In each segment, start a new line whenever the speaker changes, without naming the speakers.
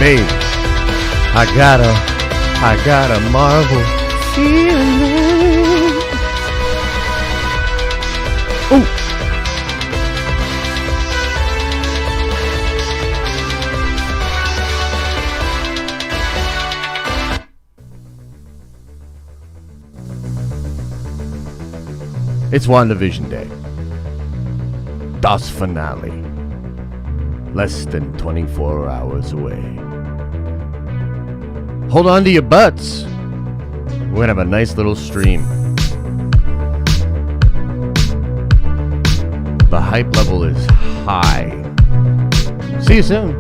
Hey, I got a Marvel feeling. Ooh. It's WandaVision Day. Das Finale. Less than 24 hours away. Hold on to your butts. We're gonna have a nice little stream. The hype level is high. See you soon.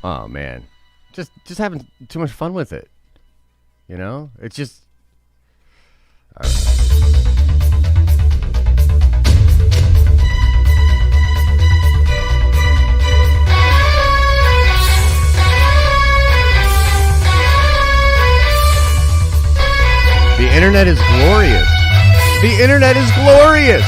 Oh man, just having too much fun with it. You know, it's just. All right. The internet is glorious. The internet is glorious.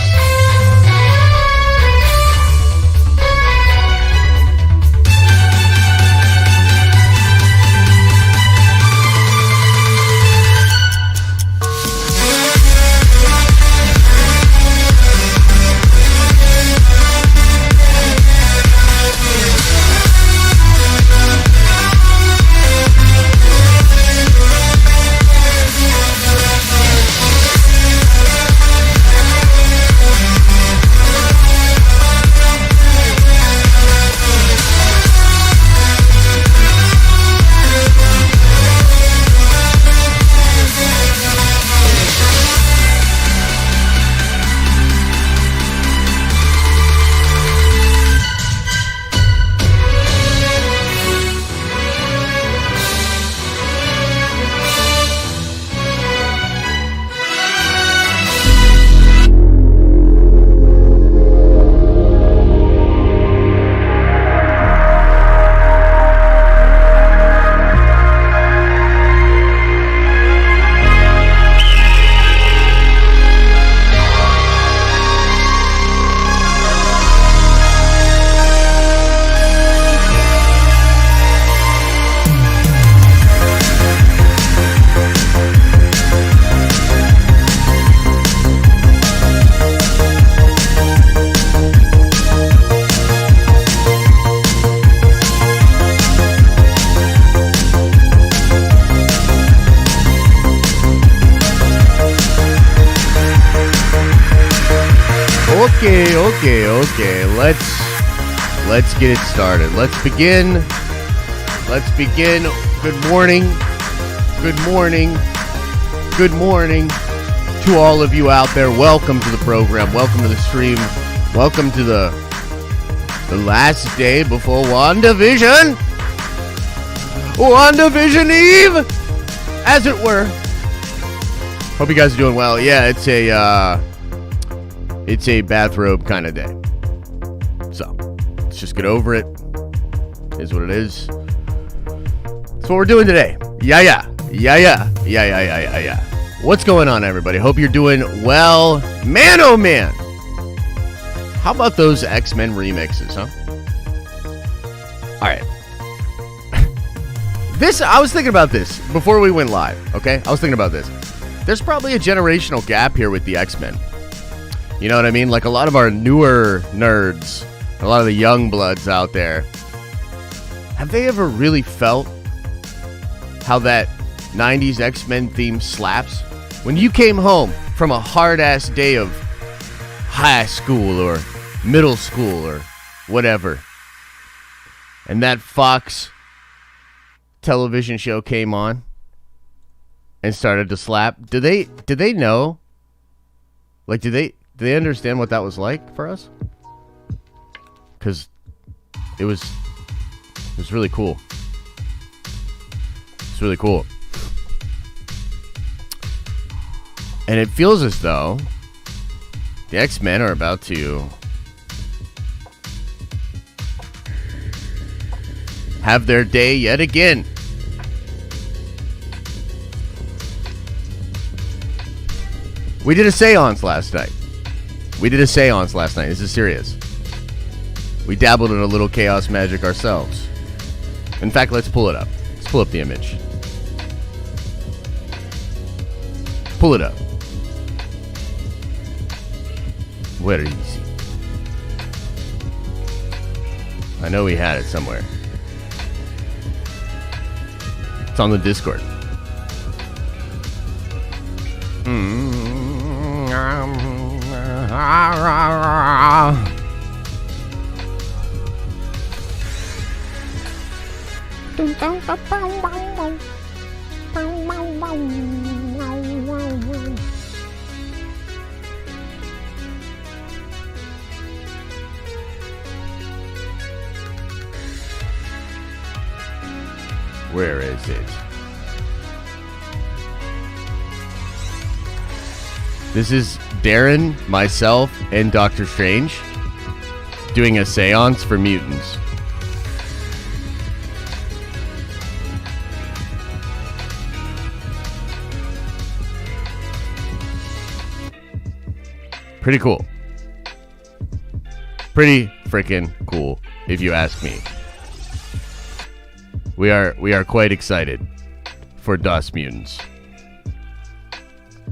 Okay. Let's get it started. Let's begin. Good morning to all of you out there. Welcome to the program. Welcome to the stream. Welcome to the last day before WandaVision. WandaVision Eve, as it were. Hope you guys are doing well. Yeah, it's a bathrobe kind of day. So, let's just get over it. Is what it is. That's what we're doing today. Yeah. What's going on, everybody? Hope you're doing well. Man, oh man. How about those X-Men remixes, huh? All right. I was thinking about this before we went live, okay? I was thinking about this. There's probably a generational gap here with the X-Men. You know what I mean? Like a lot of our newer nerds, a lot of the young bloods out there, have they ever really felt how that 90s X-Men theme slaps? When you came home from a hard-ass day of high school or middle school or whatever, and that Fox television show came on and started to slap, did they know? Like, did they understand what that was like for us? Because it was really cool. It's really cool. And it feels as though the X-Men are about to have their day yet again. We did a seance last night. This is serious. We dabbled in a little chaos magic ourselves. In fact, let's pull it up. Let's pull up the image. Pull it up. Where is he? I know we had it somewhere. It's on the Discord. Where is it? This is Darren, myself, and Dr. Strange doing a seance for mutants. Pretty cool. Pretty freaking cool, if you ask me. We are quite excited for DOS Mutants.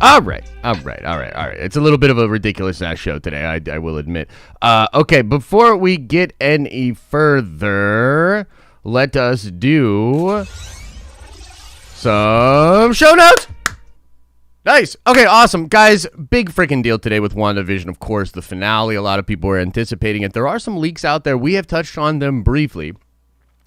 All right. It's a little bit of a ridiculous ass show today, I will admit. Okay, before we get any further, let us do some show notes. Nice. Okay, awesome. Guys, big freaking deal today with WandaVision, of course, the finale. A lot of people are anticipating it. There are some leaks out there. We have touched on them briefly.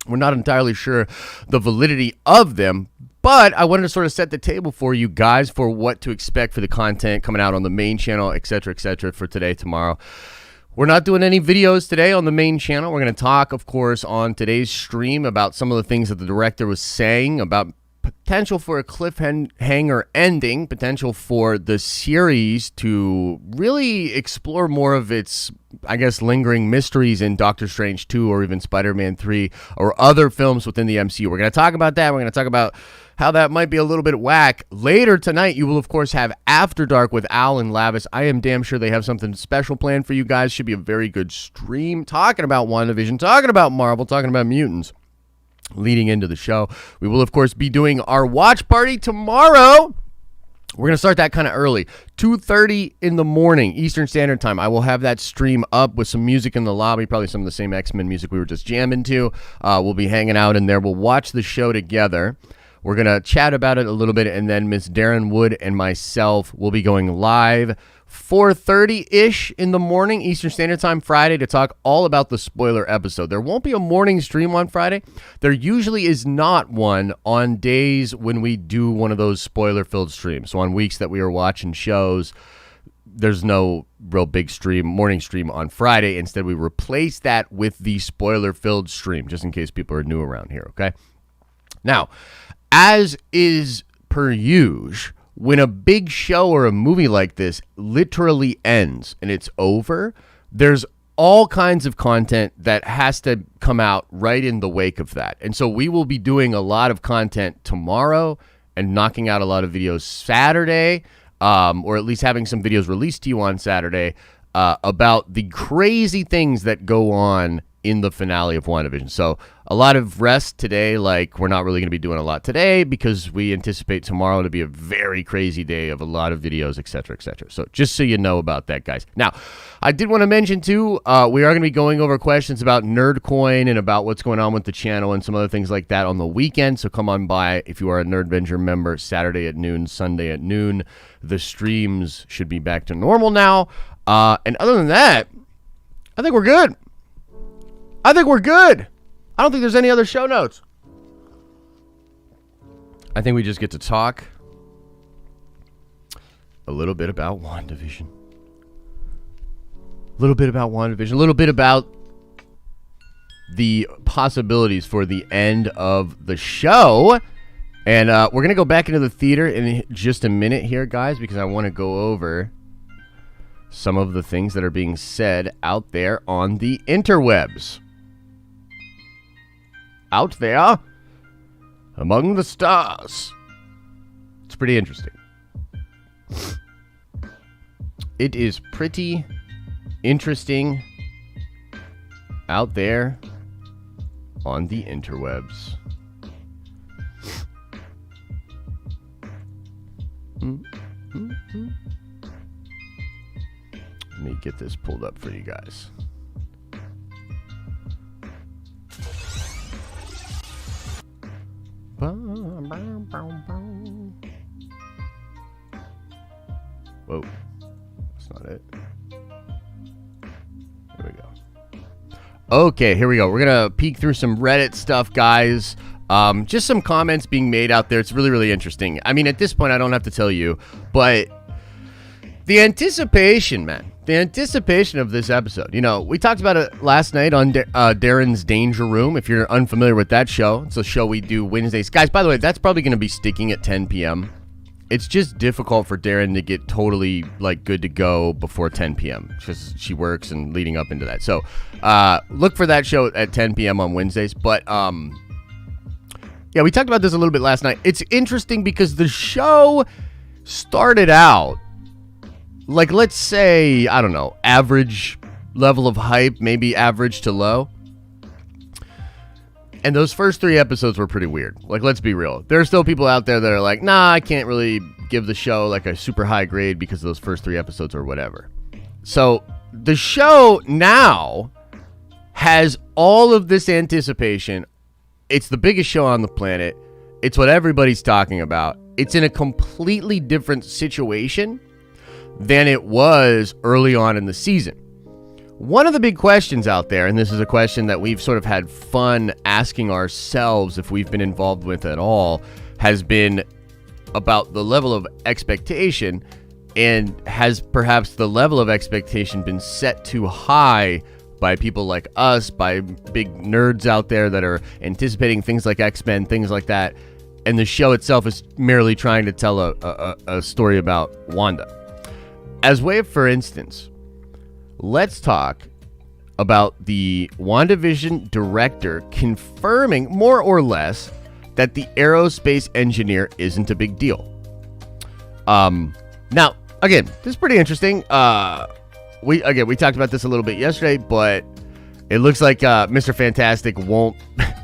We're not entirely sure the validity of them, but I wanted to sort of set the table for you guys for what to expect for the content coming out on the main channel, etc., for today, tomorrow. We're not doing any videos today on the main channel. We're going to talk, of course, on today's stream about some of the things that the director was saying about potential for a cliffhanger ending, potential for the series to really explore more of its, I guess, lingering mysteries in Doctor Strange 2 or even Spider-Man 3 or other films within the MCU. We're going to talk about that. We're going to talk about how that might be a little bit whack. Later tonight, you will, of course, have After Dark with Al and Lavis. I am damn sure they have something special planned for you guys. Should be a very good stream talking about WandaVision, talking about Marvel, talking about mutants. Leading into the show, we will, of course, be doing our watch party tomorrow. We're going to start that kind of early, 2:30 in the morning, Eastern Standard Time. I will have that stream up with some music in the lobby, probably some of the same X-Men music we were just jamming to. We'll be hanging out in there. We'll watch the show together. We're going to chat about it a little bit, and then Miss Darren Wood and myself will be going live 4:30-ish in the morning, Eastern Standard Time, Friday, to talk all about the spoiler episode. There won't be a morning stream on Friday. There usually is not one on days when we do one of those spoiler-filled streams. So on weeks that we are watching shows, there's no real big morning stream on Friday. Instead, we replace that with the spoiler-filled stream, just in case people are new around here, okay? Now, as is per usual, when a big show or a movie like this literally ends and it's over, there's all kinds of content that has to come out right in the wake of that. And so we will be doing a lot of content tomorrow and knocking out a lot of videos Saturday, or at least having some videos released to you on Saturday about the crazy things that go on in the finale of WandaVision. So a lot of rest today. Like, we're not really going to be doing a lot today because we anticipate tomorrow to be a very crazy day of a lot of videos, etc., etc. So just so you know about that, guys. Now, I did want to mention, too, we are going to be going over questions about NerdCoin and about what's going on with the channel and some other things like that on the weekend. So come on by if you are a NerdVenture member, Saturday at noon, Sunday at noon. The streams should be back to normal now. And other than that, I think we're good. I don't think there's any other show notes. I think we just get to talk a little bit about WandaVision. A little bit about the possibilities for the end of the show. And we're going to go back into the theater in just a minute here, guys, because I want to go over some of the things that are being said out there on the interwebs. Out there among the stars. It's pretty interesting. It is pretty interesting out there on the interwebs. Let me get this pulled up for you guys. Whoa, that's not it. There we go. Okay, here we go. We're gonna peek through some Reddit stuff, guys. Just some comments being made out there. It's really, really interesting. I mean, at this point, I don't have to tell you, but the anticipation, man. The anticipation of this episode. You know, we talked about it last night on Darren's Danger Room. If you're unfamiliar with that show, it's a show we do Wednesdays. Guys, by the way, that's probably going to be sticking at 10 p.m. It's just difficult for Darren to get totally, like, good to go before 10 p.m. because she works and leading up into that. So, look for that show at 10 p.m. on Wednesdays. But, yeah, we talked about this a little bit last night. It's interesting because the show started out, like, let's say, I don't know, average level of hype, maybe average to low. And those first 3 episodes were pretty weird. Like, let's be real. There are still people out there that are like, nah, I can't really give the show, like, a super high grade because of those first 3 episodes or whatever. So, the show now has all of this anticipation. It's the biggest show on the planet. It's what everybody's talking about. It's in a completely different situation than it was early on in the season. One of the big questions out there, and this is a question that we've sort of had fun asking ourselves if we've been involved with at all, has been about the level of expectation, and has perhaps the level of expectation been set too high by people like us, by big nerds out there that are anticipating things like X-Men, things like that, and the show itself is merely trying to tell a story about Wanda. As way of, for instance, let's talk about the WandaVision director confirming, more or less, that the aerospace engineer isn't a big deal. Now, again, this is pretty interesting. We talked about this a little bit yesterday, but it looks like Mr. Fantastic won't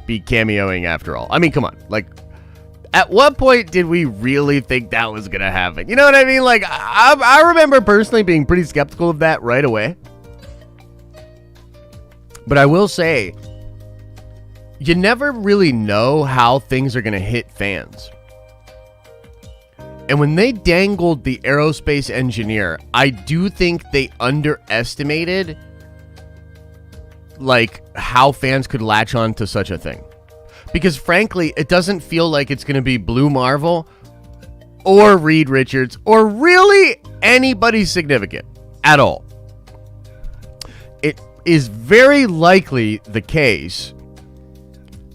be cameoing after all. I mean, come on. Like, at what point did we really think that was going to happen? You know what I mean? Like, I remember personally being pretty skeptical of that right away. But I will say, you never really know how things are going to hit fans. And when they dangled the aerospace engineer, I do think they underestimated, like, how fans could latch on to such a thing. Because frankly, it doesn't feel like it's going to be Blue Marvel or Reed Richards or really anybody significant at all. It is very likely the case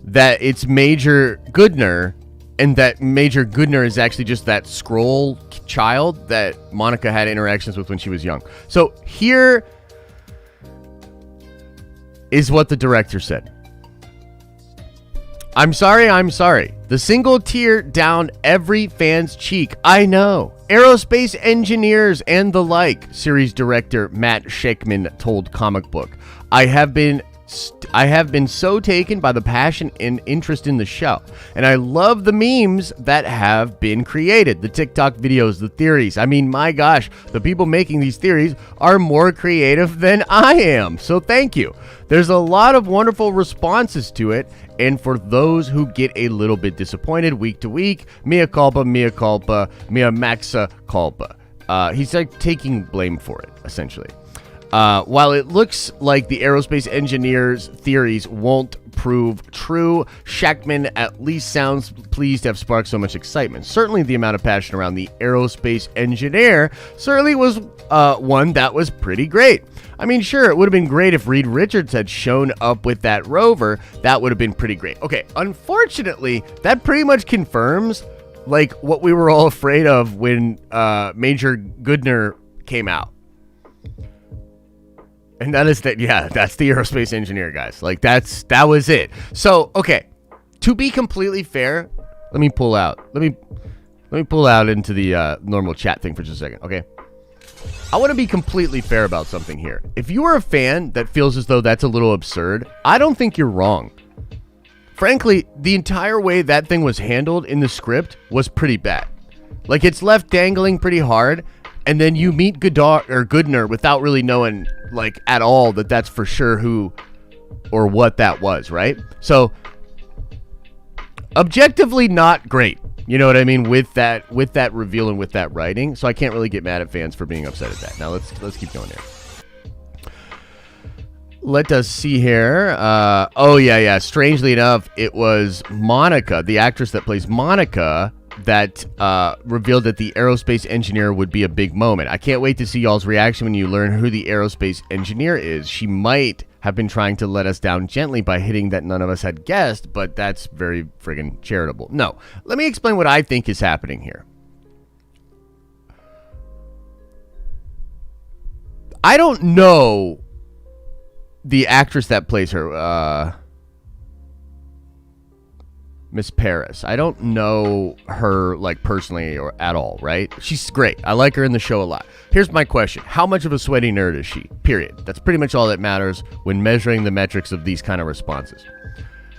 that it's Major Goodner, and that Major Goodner is actually just that Skrull child that Monica had interactions with when she was young. So here is what the director said. I'm sorry. The single tear down every fan's cheek. I know. Aerospace engineers and the like, series director Matt Shakman told Comic Book. I have been I have been so taken by the passion and interest in the show, and I love the memes that have been created, the TikTok videos, the theories. I mean, my gosh, the people making these theories are more creative than I am, so thank you. There's a lot of wonderful responses to it, and for those who get a little bit disappointed week to week, mea culpa, mea maxa culpa. He's like taking blame for it, essentially. While it looks like the aerospace engineer's theories won't prove true, Shackman at least sounds pleased to have sparked so much excitement. Certainly the amount of passion around the aerospace engineer certainly was one that was pretty great. I mean, sure, it would have been great if Reed Richards had shown up with that rover. That would have been pretty great. Okay, unfortunately, that pretty much confirms like what we were all afraid of when Major Goodner came out. And that is that, yeah, that's the aerospace engineer, guys. Like, that was it. So, okay, to be completely fair, let me pull out. Let me pull out into the normal chat thing for just a second, okay? I want to be completely fair about something here. If you are a fan that feels as though that's a little absurd, I don't think you're wrong. Frankly, the entire way that thing was handled in the script was pretty bad. Like, it's left dangling pretty hard, and then you meet Goodner without really knowing, like, at all that that's for sure who or what that was, right? So, objectively not great. You know what I mean? With that reveal and with that writing. So I can't really get mad at fans for being upset at that. Now let's keep going here. Let us see here. Oh yeah. Strangely enough, it was Monica, the actress that plays Monica, that revealed that the aerospace engineer would be a big moment. I can't wait to see y'all's reaction when you learn who the aerospace engineer is. She might have been trying to let us down gently by hitting that none of us had guessed, but that's very friggin' charitable. No, let me explain what I think is happening here. I don't know the actress that plays her, Miss Paris. I don't know her, like, personally or at all, right? She's great. I like her in the show a lot. Here's my question. How much of a sweaty nerd is she? Period. That's pretty much all that matters when measuring the metrics of these kind of responses.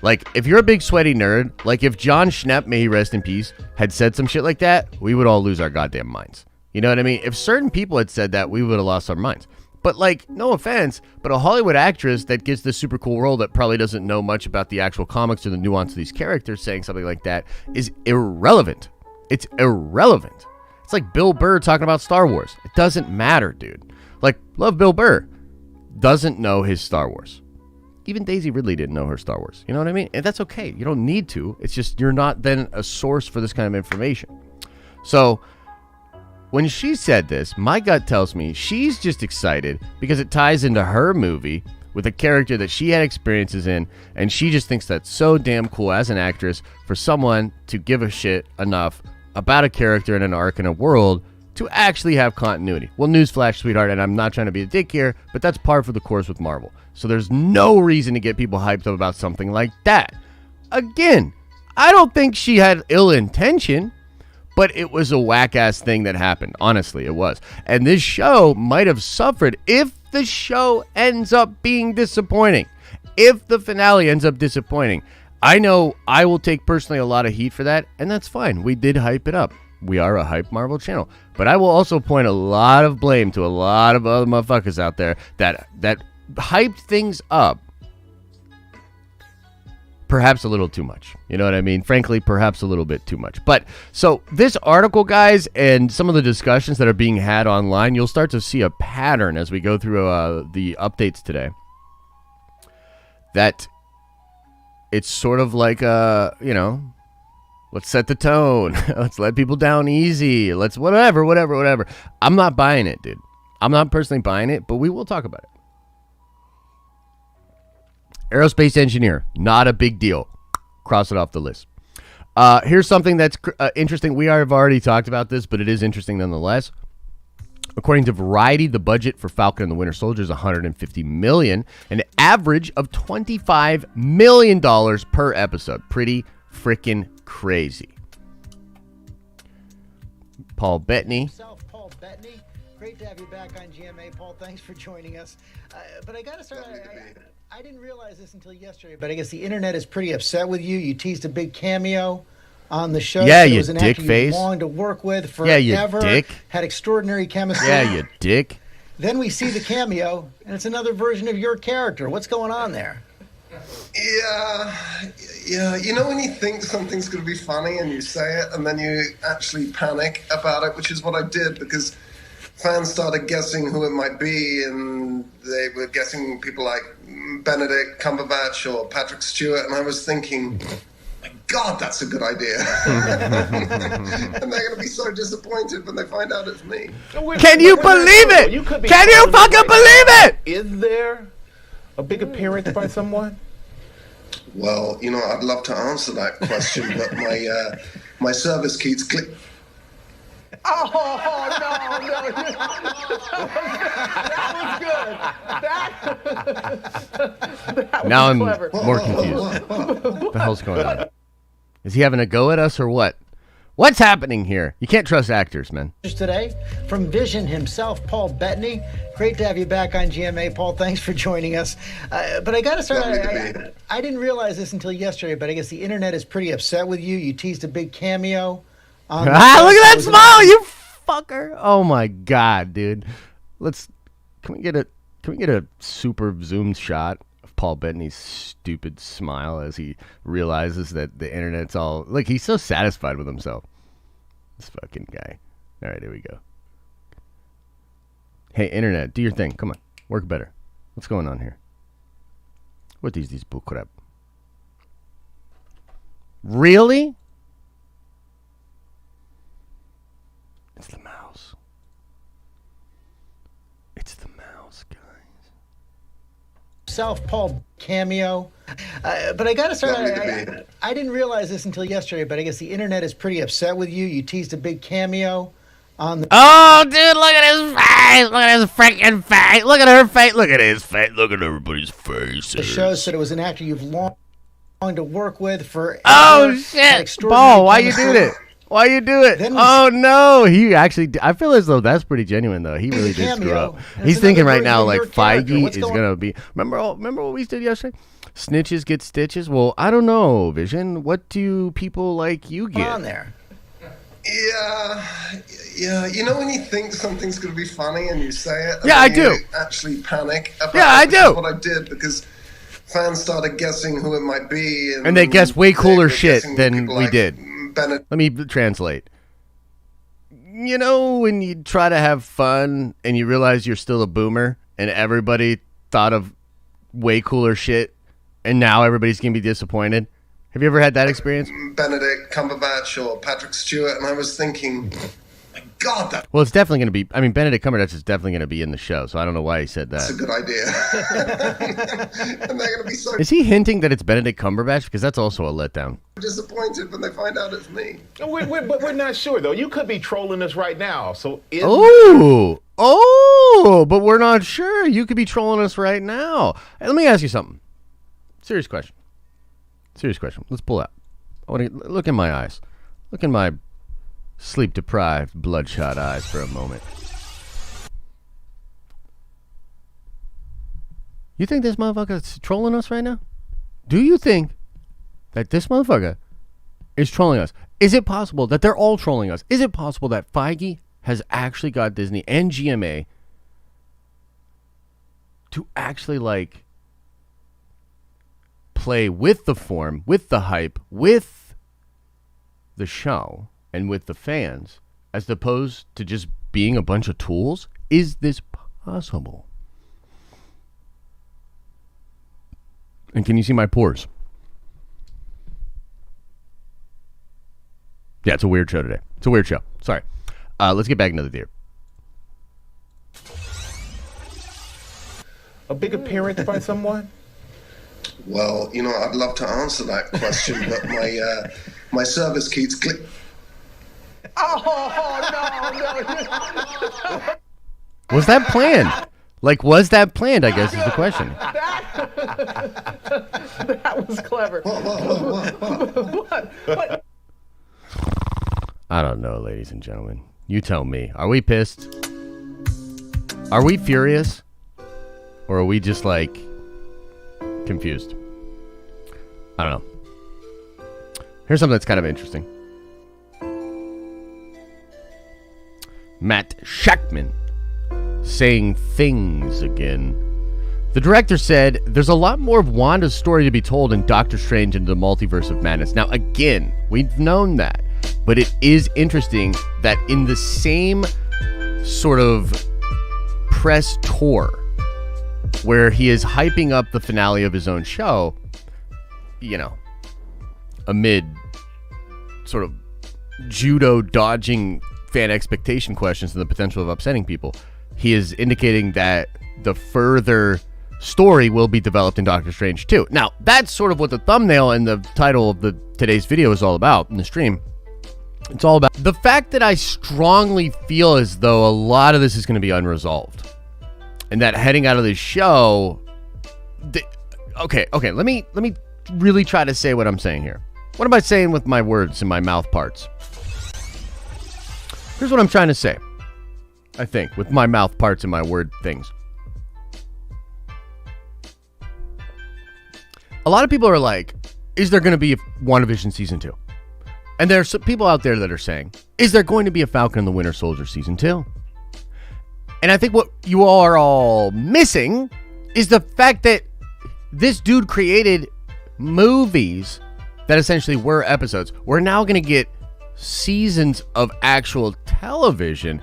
Like, if you're a big sweaty nerd, like if John Schnepp, may he rest in peace, had said some shit like that, we would all lose our goddamn minds. You know what I mean? If certain people had said that, we would have lost our minds. But, like, no offense, but a Hollywood actress that gets this super cool role that probably doesn't know much about the actual comics or the nuance of these characters saying something like that is irrelevant. It's irrelevant. It's like Bill Burr talking about Star Wars. It doesn't matter, dude. Like, love Bill Burr. Doesn't know his Star Wars. Even Daisy Ridley didn't know her Star Wars. You know what I mean? And that's okay. You don't need to. It's just you're not then a source for this kind of information. So when she said this, my gut tells me she's just excited because it ties into her movie with a character that she had experiences in, and she just thinks that's so damn cool as an actress for someone to give a shit enough about a character in an arc in a world to actually have continuity. Well, newsflash, sweetheart, and I'm not trying to be a dick here, but that's par for the course with Marvel. So there's no reason to get people hyped up about something like that. Again, I don't think she had ill intention. But it was a whack-ass thing that happened. Honestly, it was. And this show might have suffered if the show ends up being disappointing. If the finale ends up disappointing. I know I will take personally a lot of heat for that, and that's fine. We did hype it up. We are a hype Marvel channel. But I will also point a lot of blame to a lot of other motherfuckers out there that hyped things up perhaps a little too much. You know what I mean? Frankly, perhaps a little bit too much. But so this article, guys, and some of the discussions that are being had online, you'll start to see a pattern as we go through the updates today. That it's sort of like, you know, let's set the tone. Let's let people down easy. Let's whatever. I'm not buying it, dude. I'm not personally buying it, but we will talk about it. Aerospace engineer, not a big deal. Cross it off the list. Here's something that's interesting. We have already talked about this, but it is interesting nonetheless. According to Variety, the budget for Falcon and the Winter Soldier is $150 million, an average of $25 million per episode. Pretty freaking crazy. Paul Bettany.
Paul Bettany. Great to have you back on GMA, Paul. Thanks for joining us. But I got to start. I didn't realize this until yesterday, but I guess the internet is pretty upset with you. You teased a big cameo on the show.
Yeah,
so
you
it was an
dick
actor
face.
You longed to work with forever.
Yeah, you dick.
Had extraordinary chemistry.
Yeah, you dick.
Then we see the cameo, and it's another version of your character. What's going on there?
Yeah. You know when you think something's going to be funny and you say it, and then you actually panic about it, which is what I did, because fans started guessing who it might be, and they were guessing people like Benedict Cumberbatch or Patrick Stewart, and I was thinking, my God, that's a good idea. And they're going to be so disappointed when they find out it's me.
Can you believe it? Can you fucking believe it?
Is there a big appearance by someone?
Well, you know, I'd love to answer that question, but my service keeps click.
Oh, no. That was good.
Now I'm
clever.
more confused. What the hell's going on? Is he having a go at us or what? What's happening here? You can't trust actors, man.
Today, from Vision himself, Paul Bettany. Great to have you back on GMA, Paul. Thanks for joining us. But I got to start. I didn't realize this until yesterday, but I guess the internet is pretty upset with you. You teased a big cameo.
Look at that smile, you fucker! Oh my God, dude. Can we get a super zoomed shot of Paul Bettany's stupid smile as he realizes that the internet's all like he's so satisfied with himself. This fucking guy. All right, here we go. Hey, internet, do your thing. Come on, work better. What's going on here? What is these bullcrap? Really? It's the mouse. It's the mouse, guys.
Self Paul cameo. But I got to start. I didn't realize this until yesterday, but I guess the internet is pretty upset with you. You teased a big cameo on the.
Oh, dude, look at his face. Look at his freaking face. Look at her face. Look at his face. Look at everybody's faces.
The show said it was an actor you've longed to work with for.
Oh, shit. Paul, why you did it? Why you do it? Oh, no. He actually, I feel as though that's pretty genuine, though. He really did screw up. He's thinking right now, like, FEIGE is going to be. Remember what we did yesterday? Snitches get stitches? Well, I don't know, Vision. What do people like you get?
On there.
Yeah. You know when you think something's going to be funny and you say it?
Yeah, I do.
Actually panic about
it. I do.
Which is what I did, because fans started guessing who it might be.
And they guessed way cooler shit than we did.
Bennett.
Let me translate. You know when you try to have fun and you realize you're still a boomer and everybody thought of way cooler shit and now everybody's going to be disappointed? Have you ever had that experience?
Benedict Cumberbatch or Patrick Stewart, and I was thinking, my God, that.
Well, it's definitely going to be. I mean, Benedict Cumberbatch is definitely going to be in the show, so I don't know why he said that.
That's a good idea. And they're going to be so.
Is he hinting that it's Benedict Cumberbatch? Because that's also a letdown.
Disappointed when they find out it's me.
We're not sure, though. You could be trolling us right now. So
but we're not sure. You could be trolling us right now. Hey, let me ask you something. Serious question. Let's pull out. I want to look in my eyes. Look in my sleep-deprived, bloodshot eyes for a moment. You think this motherfucker's trolling us right now? Do you think that this motherfucker is trolling us? Is it possible that they're all trolling us? Is it possible that FEIGE has actually got Disney and GMA to actually, like, play with the form, with the hype, with the show, and with the fans, as opposed to just being a bunch of tools? Is this possible? And can you see my pores? Yeah, it's a weird show today. It's a weird show. Sorry. Let's get back into the theater.
A big appearance by someone?
Well, you know, I'd love to answer that question, but my service keeps click.
Oh, no.
Was that planned? Like, was that planned, I guess, is the question.
That was clever. What?
I don't know, ladies and gentlemen. You tell me. Are we pissed? Are we furious? Or are we just like, confused. I don't know. Here's something that's kind of interesting. Matt Shackman saying things again. The director said, there's a lot more of Wanda's story to be told in Doctor Strange and the Multiverse of Madness. Now, again, we've known that, but it is interesting that in the same sort of press tour where he is hyping up the finale of his own show, you know, amid sort of judo dodging fan expectation questions and the potential of upsetting people, he is indicating that the further story will be developed in Doctor Strange 2. Now, that's sort of what the thumbnail and the title of today's video is all about in the stream. It's all about the fact that I strongly feel as though a lot of this is going to be unresolved. And that heading out of this show... Okay, let me really try to say what I'm saying here. What am I saying with my words and my mouth parts? Here's what I'm trying to say, I think, with my mouth parts and my word things. A lot of people are like, is there going to be a WandaVision Season 2? And there's people out there that are saying, is there going to be a Falcon and the Winter Soldier Season 2? And I think what you all are all missing is the fact that this dude created movies that essentially were episodes. We're now going to get seasons of actual television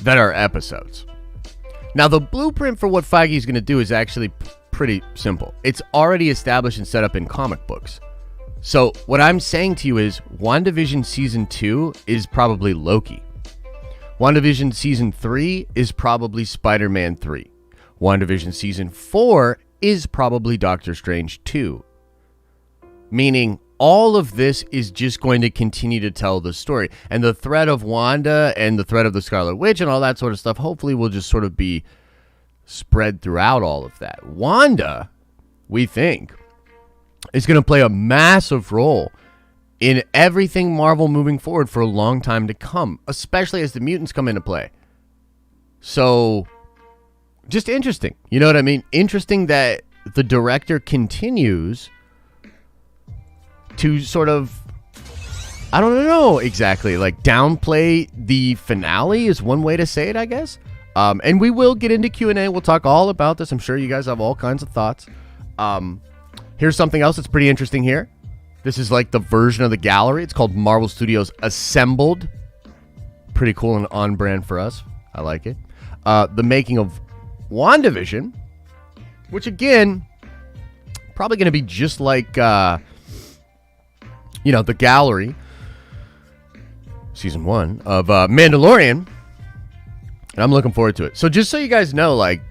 that are episodes. Now, the blueprint for what Feige is going to do is actually pretty simple. It's already established and set up in comic books. So what I'm saying to you is WandaVision Season 2 is probably Loki. WandaVision Season 3 is probably Spider-Man 3. WandaVision Season 4 is probably Doctor Strange 2. Meaning all of this is just going to continue to tell the story. And the thread of Wanda and the thread of the Scarlet Witch and all that sort of stuff hopefully will just sort of be spread throughout all of that. Wanda, we think, is going to play a massive role in everything Marvel moving forward for a long time to come, especially as the mutants come into play. So, just interesting. You know what I mean? Interesting that the director continues to sort of, I don't know exactly, like downplay the finale is one way to say it, I guess. And we will get into Q&A. We'll talk all about this. I'm sure you guys have all kinds of thoughts. Here's something else that's pretty interesting here. This is like the version of the gallery. It's called Marvel Studios Assembled. Pretty cool and on brand for us. I like it. The making of WandaVision, which again, probably going to be just like, the gallery, Season 1 of Mandalorian. And I'm looking forward to it. So just so you guys know, like,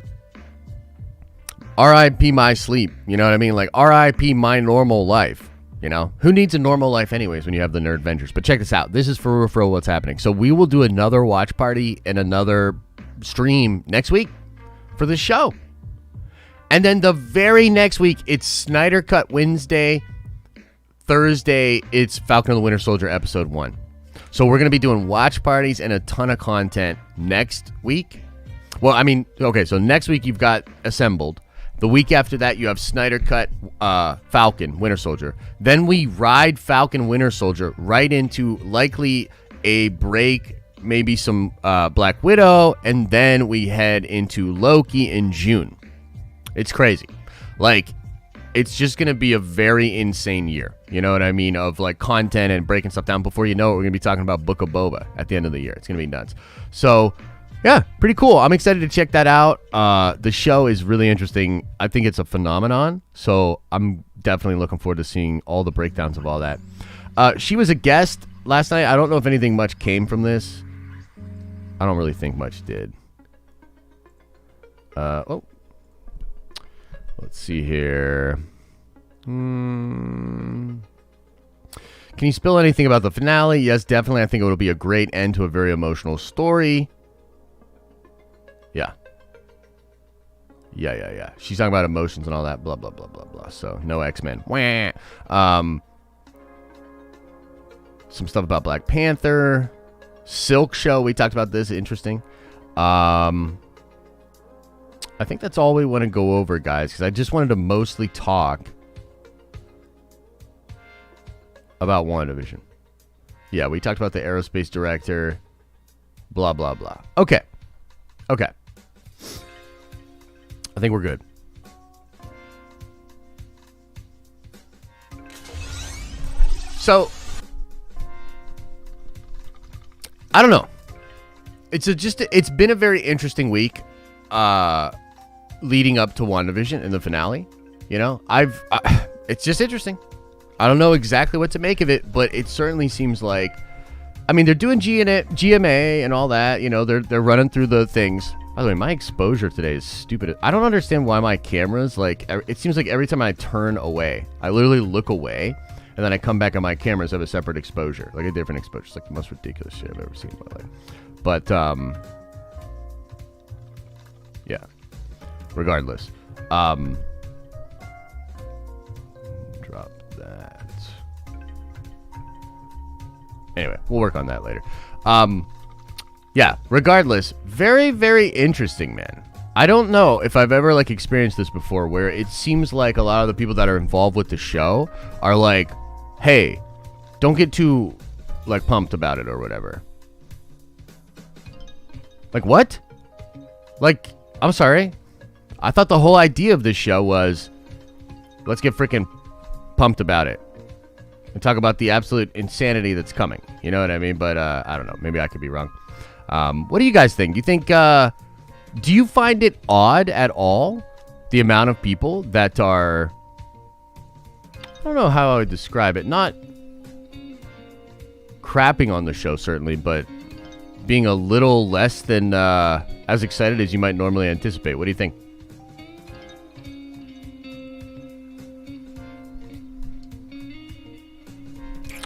R.I.P. my sleep. You know what I mean? Like, R.I.P. my normal life. You know? Who needs a normal life anyways when you have the Nerd Avengers? But check this out. This is for real what's happening. So we will do another watch party and another stream next week for the show. And then the very next week, it's Snyder Cut Wednesday. Thursday, it's Falcon and the Winter Soldier Episode 1. So we're going to be doing watch parties and a ton of content next week. Well, I mean, okay, so next week you've got Assembled. The week after that, you have Snyder Cut Falcon, Winter Soldier. Then we ride Falcon, Winter Soldier right into likely a break, maybe some Black Widow, and then we head into Loki in June. It's crazy. Like, it's just going to be a very insane year. You know what I mean? Of like content and breaking stuff down. Before you know it, we're going to be talking about Book of Boba at the end of the year. It's going to be nuts. So, yeah, pretty cool. I'm excited to check that out. The show is really interesting. I think it's a phenomenon. So I'm definitely looking forward to seeing all the breakdowns of all that. She was a guest last night. I don't know if anything much came from this. I don't really think much did. Let's see here. Can you spill anything about the finale? Yes, definitely. I think it will be a great end to a very emotional story. Yeah. She's talking about emotions and all that. Blah, blah, blah, blah, blah. So, no X-Men. Wah. Some stuff about Black Panther. Silk Show. We talked about this. Interesting. I think that's all we want to go over, guys, because I just wanted to mostly talk about WandaVision. Yeah, we talked about the Aerospace director, blah, blah, blah. Okay. Okay. I think we're good. So, I don't know. It's been a very interesting week leading up to WandaVision and the finale. You know, it's just interesting. I don't know exactly what to make of it, but it certainly seems like, I mean, they're doing GMA and all that. You know, they're running through the things. By the way, my exposure today is stupid. I don't understand why my camera's like, it seems like every time I turn away, I literally look away, and then I come back and my cameras have a separate exposure, like a different exposure. It's like the most ridiculous shit I've ever seen in my life. But, yeah. Regardless. Drop that. Anyway, we'll work on that later. Yeah, regardless, very, very interesting, man. I don't know if I've ever, like, experienced this before, where it seems like a lot of the people that are involved with the show are like, hey, don't get too, like, pumped about it or whatever. Like, what? Like, I'm sorry. I thought the whole idea of this show was, let's get freaking pumped about it and talk about the absolute insanity that's coming. You know what I mean? But I don't know. Maybe I could be wrong. What do you guys think? Do you think, do you find it odd at all, the amount of people that are, I don't know how I would describe it, not crapping on the show certainly, but being a little less than as excited as you might normally anticipate? What do you think?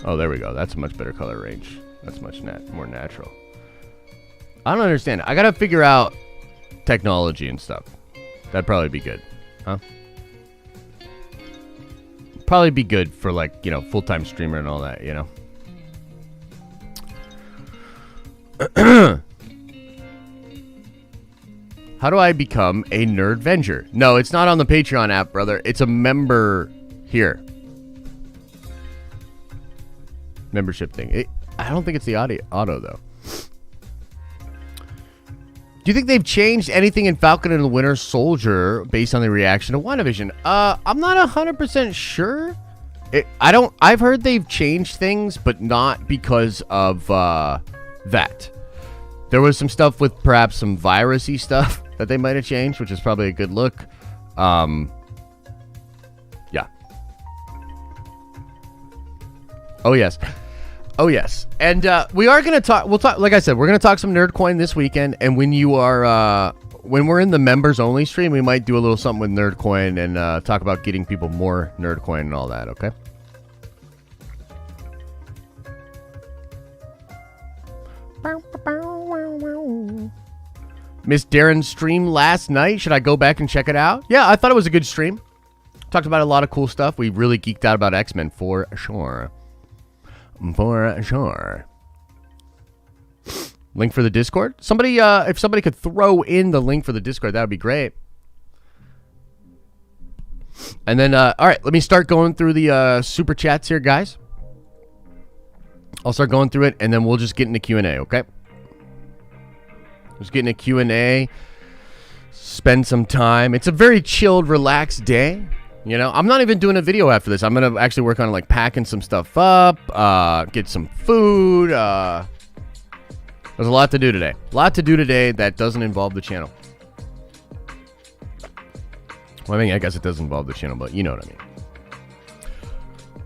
Oh, there we go. That's a much better color range. That's much more natural. I don't understand. I gotta figure out technology and stuff. That'd probably be good. Huh? Probably be good for, like, you know, full-time streamer and all that, you know? How do I become a Nerdvenger? No, it's not on the Patreon app, brother. It's a member here. Membership thing. I don't think it's the auto, though. Do you think they've changed anything in Falcon and the Winter Soldier based on the reaction to WandaVision? I'm not 100% sure. I've heard they've changed things, but not because of that. There was some stuff with perhaps some virus-y stuff that they might have changed, which is probably a good look. Yeah. Oh, yes. Oh, yes. And we are going to talk, like I said, we're going to talk some Nerdcoin this weekend. And when you are, when we're in the members only stream, we might do a little something with Nerdcoin and talk about getting people more Nerdcoin and all that, okay? Miss Darren's stream last night. Should I go back and check it out? Yeah, I thought it was a good stream. Talked about a lot of cool stuff. We really geeked out about X-Men for sure. For sure. Link for the Discord? Somebody, if somebody could throw in the link for the Discord, that would be great. And then, all right, let me start going through the super chats here, guys. I'll start going through it, and then we'll just get into Q&A, okay? Just get into Q&A. Spend some time. It's a very chilled, relaxed day. You know, I'm not even doing a video after this. I'm going to actually work on, like, packing some stuff up, get some food. There's a lot to do today. A lot to do today that doesn't involve the channel. Well, I mean, I guess it does involve the channel, but you know what I mean.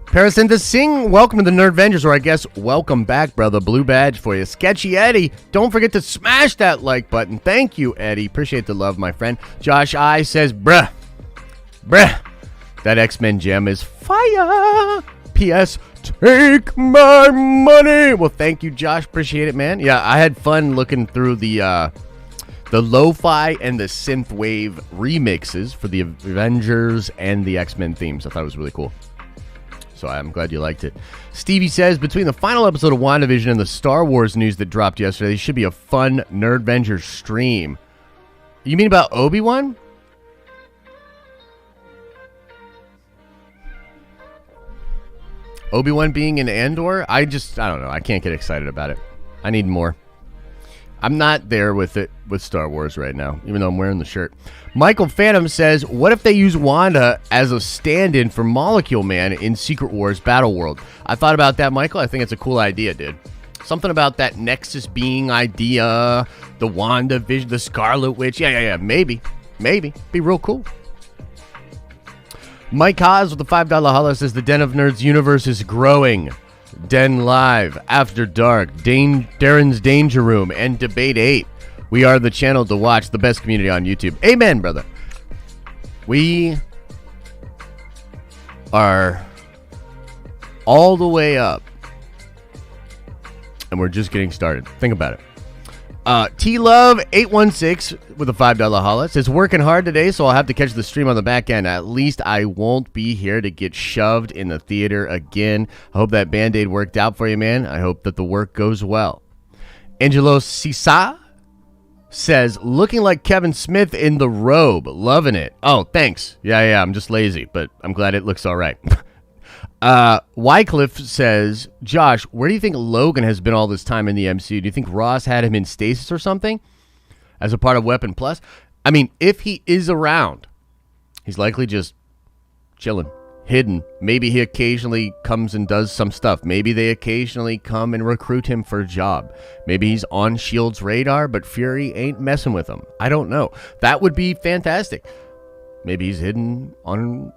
Paracinta Singh, welcome to the Nerdvengers, or I guess welcome back, brother. Blue badge for you. Sketchy Eddie, don't forget to smash that like button. Thank you, Eddie. Appreciate the love, my friend. Josh I says, bruh. That X-Men gem is fire. P.S. Take my money. Well, thank you, Josh. Appreciate it, man. Yeah, I had fun looking through the lo-fi and the synthwave remixes for the Avengers and the X-Men themes. I thought it was really cool. So I'm glad you liked it. Stevie says, between the final episode of WandaVision and the Star Wars news that dropped yesterday, there should be a fun Nerdvenger stream. You mean about Obi-Wan? Obi-Wan being in Andor? I don't know. I can't get excited about it. I need more. I'm not there with it with Star Wars right now, even though I'm wearing the shirt. Michael Phantom says, what if they use Wanda as a stand-in for Molecule Man in Secret Wars Battle World? I thought about that, Michael. I think it's a cool idea, dude. Something about that Nexus being idea, the WandaVision, the Scarlet Witch. Yeah. Maybe. Be real cool. Mike Haas with the $5 holla says, the Den of Nerds universe is growing. Den Live, After Dark, Darren's Danger Room, and Debate 8. We are the channel to watch, the best community on YouTube. Amen, brother. We are all the way up, and we're just getting started. Think about it. T-Love816 with a $5 holla says, working hard today, so I'll have to catch the stream on the back end. At least I won't be here to get shoved in the theater again. I hope that Band-Aid worked out for you, man. I hope that the work goes well. Angelo Sisa says, looking like Kevin Smith in the robe. Loving it. Oh, thanks. Yeah, I'm just lazy, but I'm glad it looks all right. Wycliffe says, Josh, where do you think Logan has been all this time in the MCU? Do you think Ross had him in stasis or something as a part of Weapon Plus? I mean, if he is around, he's likely just chilling, hidden. Maybe he occasionally comes and does some stuff. Maybe they occasionally come and recruit him for a job. Maybe he's on S.H.I.E.L.D.'s radar, but Fury ain't messing with him. I don't know. That would be fantastic. Maybe he's hidden on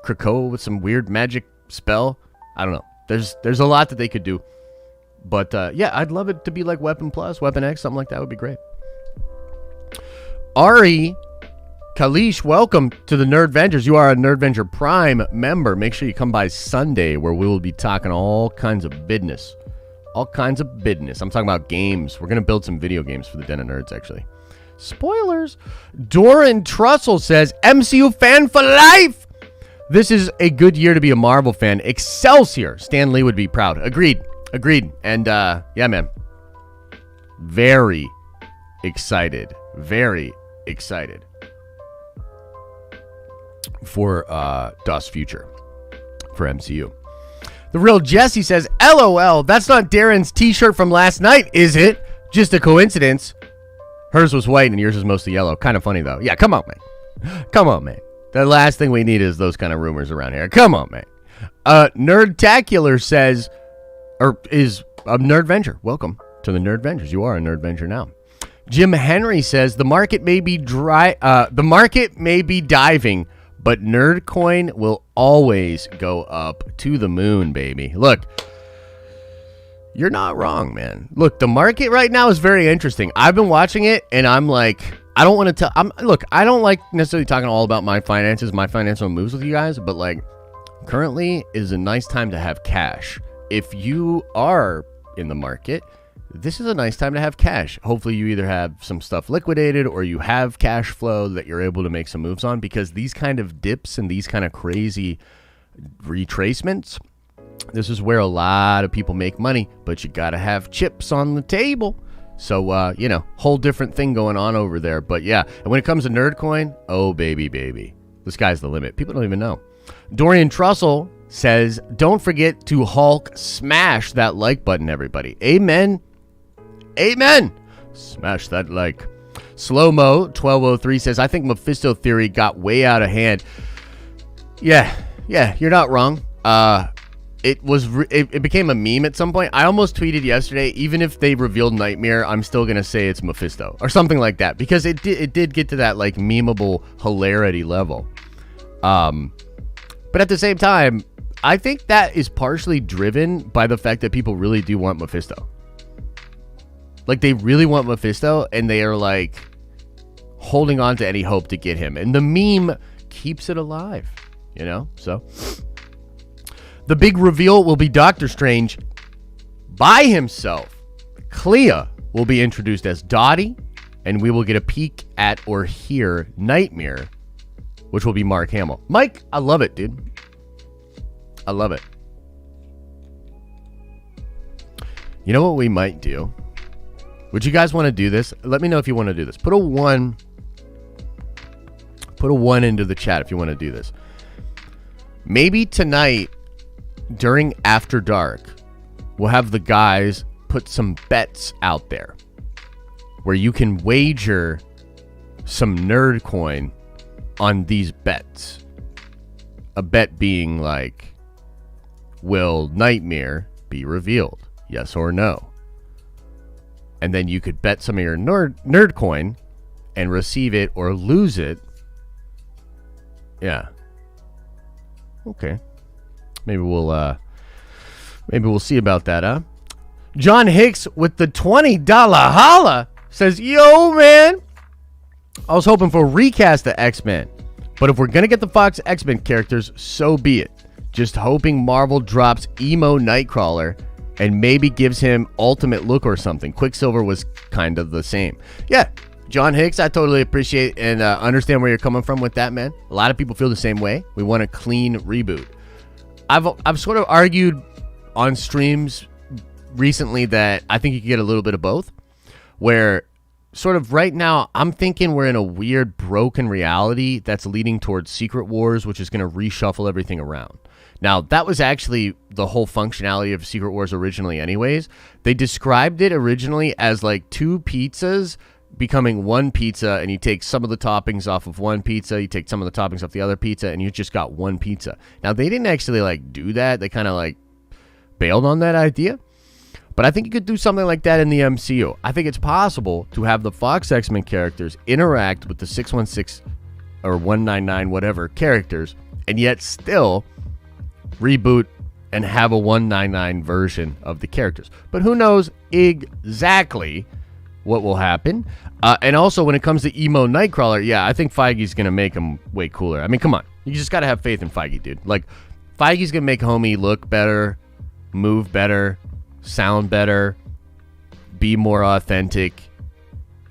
Krakoa with some weird magic spell. I don't know. There's a lot that they could do. But yeah, I'd love it to be like Weapon Plus, Weapon X, something like that would be great. Ari Kalish, welcome to the Nerdvengers. You are a Nerdvenger Prime member. Make sure you come by Sunday where we will be talking all kinds of business. All kinds of business. I'm talking about games. We're going to build some video games for the Den of Nerds, actually. Spoilers. Doran Trussell says, MCU fan for life. This is a good year to be a Marvel fan. Excelsior. Stan Lee would be proud. Agreed. And yeah, man. Very excited. For DOS future. For MCU. The Real Jesse says, LOL, that's not Darren's t-shirt from last night, is it? Just a coincidence. Hers was white and yours is mostly yellow. Kind of funny, though. Yeah, come on, man. The last thing we need is those kind of rumors around here. Come on, man. Nerdtacular says, or is a Nerdvenger. Welcome to the Nerdvengers. You are a Nerdvenger now. Jim Henry says, the market may be diving, but Nerdcoin will always go up to the moon, baby. Look, you're not wrong, man. Look, the market right now is very interesting. I've been watching it, and I'm like, I don't want to tell. Look, I don't like necessarily talking all about my finances, my financial moves with you guys, but like, currently is a nice time to have cash. If you are in the market, this is a nice time to have cash. Hopefully, you either have some stuff liquidated or you have cash flow that you're able to make some moves on, because these kind of dips and these kind of crazy retracements, this is where a lot of people make money, but you got to have chips on the table. So, whole different thing going on over there. But yeah, and when it comes to Nerdcoin, oh, baby. The sky's the limit. People don't even know. Dorian Trussell says, don't forget to Hulk smash that like button, everybody. Amen. Smash that like. Slow-mo 1203 says, I think Mephisto theory got way out of hand. Yeah, you're not wrong. It became a meme at some point. I almost tweeted yesterday, even if they revealed Nightmare, I'm still going to say it's Mephisto or something like that, because it did get to that like memeable hilarity level. But at the same time, I think that is partially driven by the fact that people really do want Mephisto. Like, they really want Mephisto, and they are like holding on to any hope to get him. And the meme keeps it alive, so... The big reveal will be Doctor Strange by himself. Clea will be introduced as Dottie, and we will get a peek at or hear Nightmare, which will be Mark Hamill. Mike, I love it, dude. I love it. You know what we might do? Would you guys want to do this? Let me know if you want to do this. Put a 1 Put a 1 into the chat if you want to do this. Maybe tonight, during After Dark, we'll have the guys put some bets out there where you can wager some nerd coin on these bets. A bet being like, will Nightmare be revealed? Yes or no? And then you could bet some of your nerd coin and receive it or lose it. Yeah. Okay. Maybe we'll see about that, huh? John Hicks with the $20 holla says, yo, man, I was hoping for a recast of X-Men, but if we're going to get the Fox X-Men characters, so be it. Just hoping Marvel drops emo Nightcrawler and maybe gives him ultimate look or something. Quicksilver was kind of the same. Yeah, John Hicks, I totally appreciate and understand where you're coming from with that, man. A lot of people feel the same way. We want a clean reboot. I've sort of argued on streams recently that I think you could get a little bit of both, where sort of right now I'm thinking we're in a weird broken reality that's leading towards Secret Wars, which is going to reshuffle everything around. Now, that was actually the whole functionality of Secret Wars originally anyways. They described it originally as like 2 pizzas becoming 1 pizza, and you take some of the toppings off of one pizza, you take some of the toppings off the other pizza, and you just got 1 pizza. Now, they didn't actually like do that. They kind of like bailed on that idea. But I think you could do something like that in the MCU. I think it's possible to have the Fox X-Men characters interact with the 616 or 199 whatever characters, and yet still reboot and have a 199 version of the characters. But who knows exactly what will happen. And also, when it comes to emo Nightcrawler, yeah, I think Feige's going to make him way cooler. I mean, come on. You just got to have faith in Feige, dude. Like, Feige's going to make homie look better, move better, sound better, be more authentic.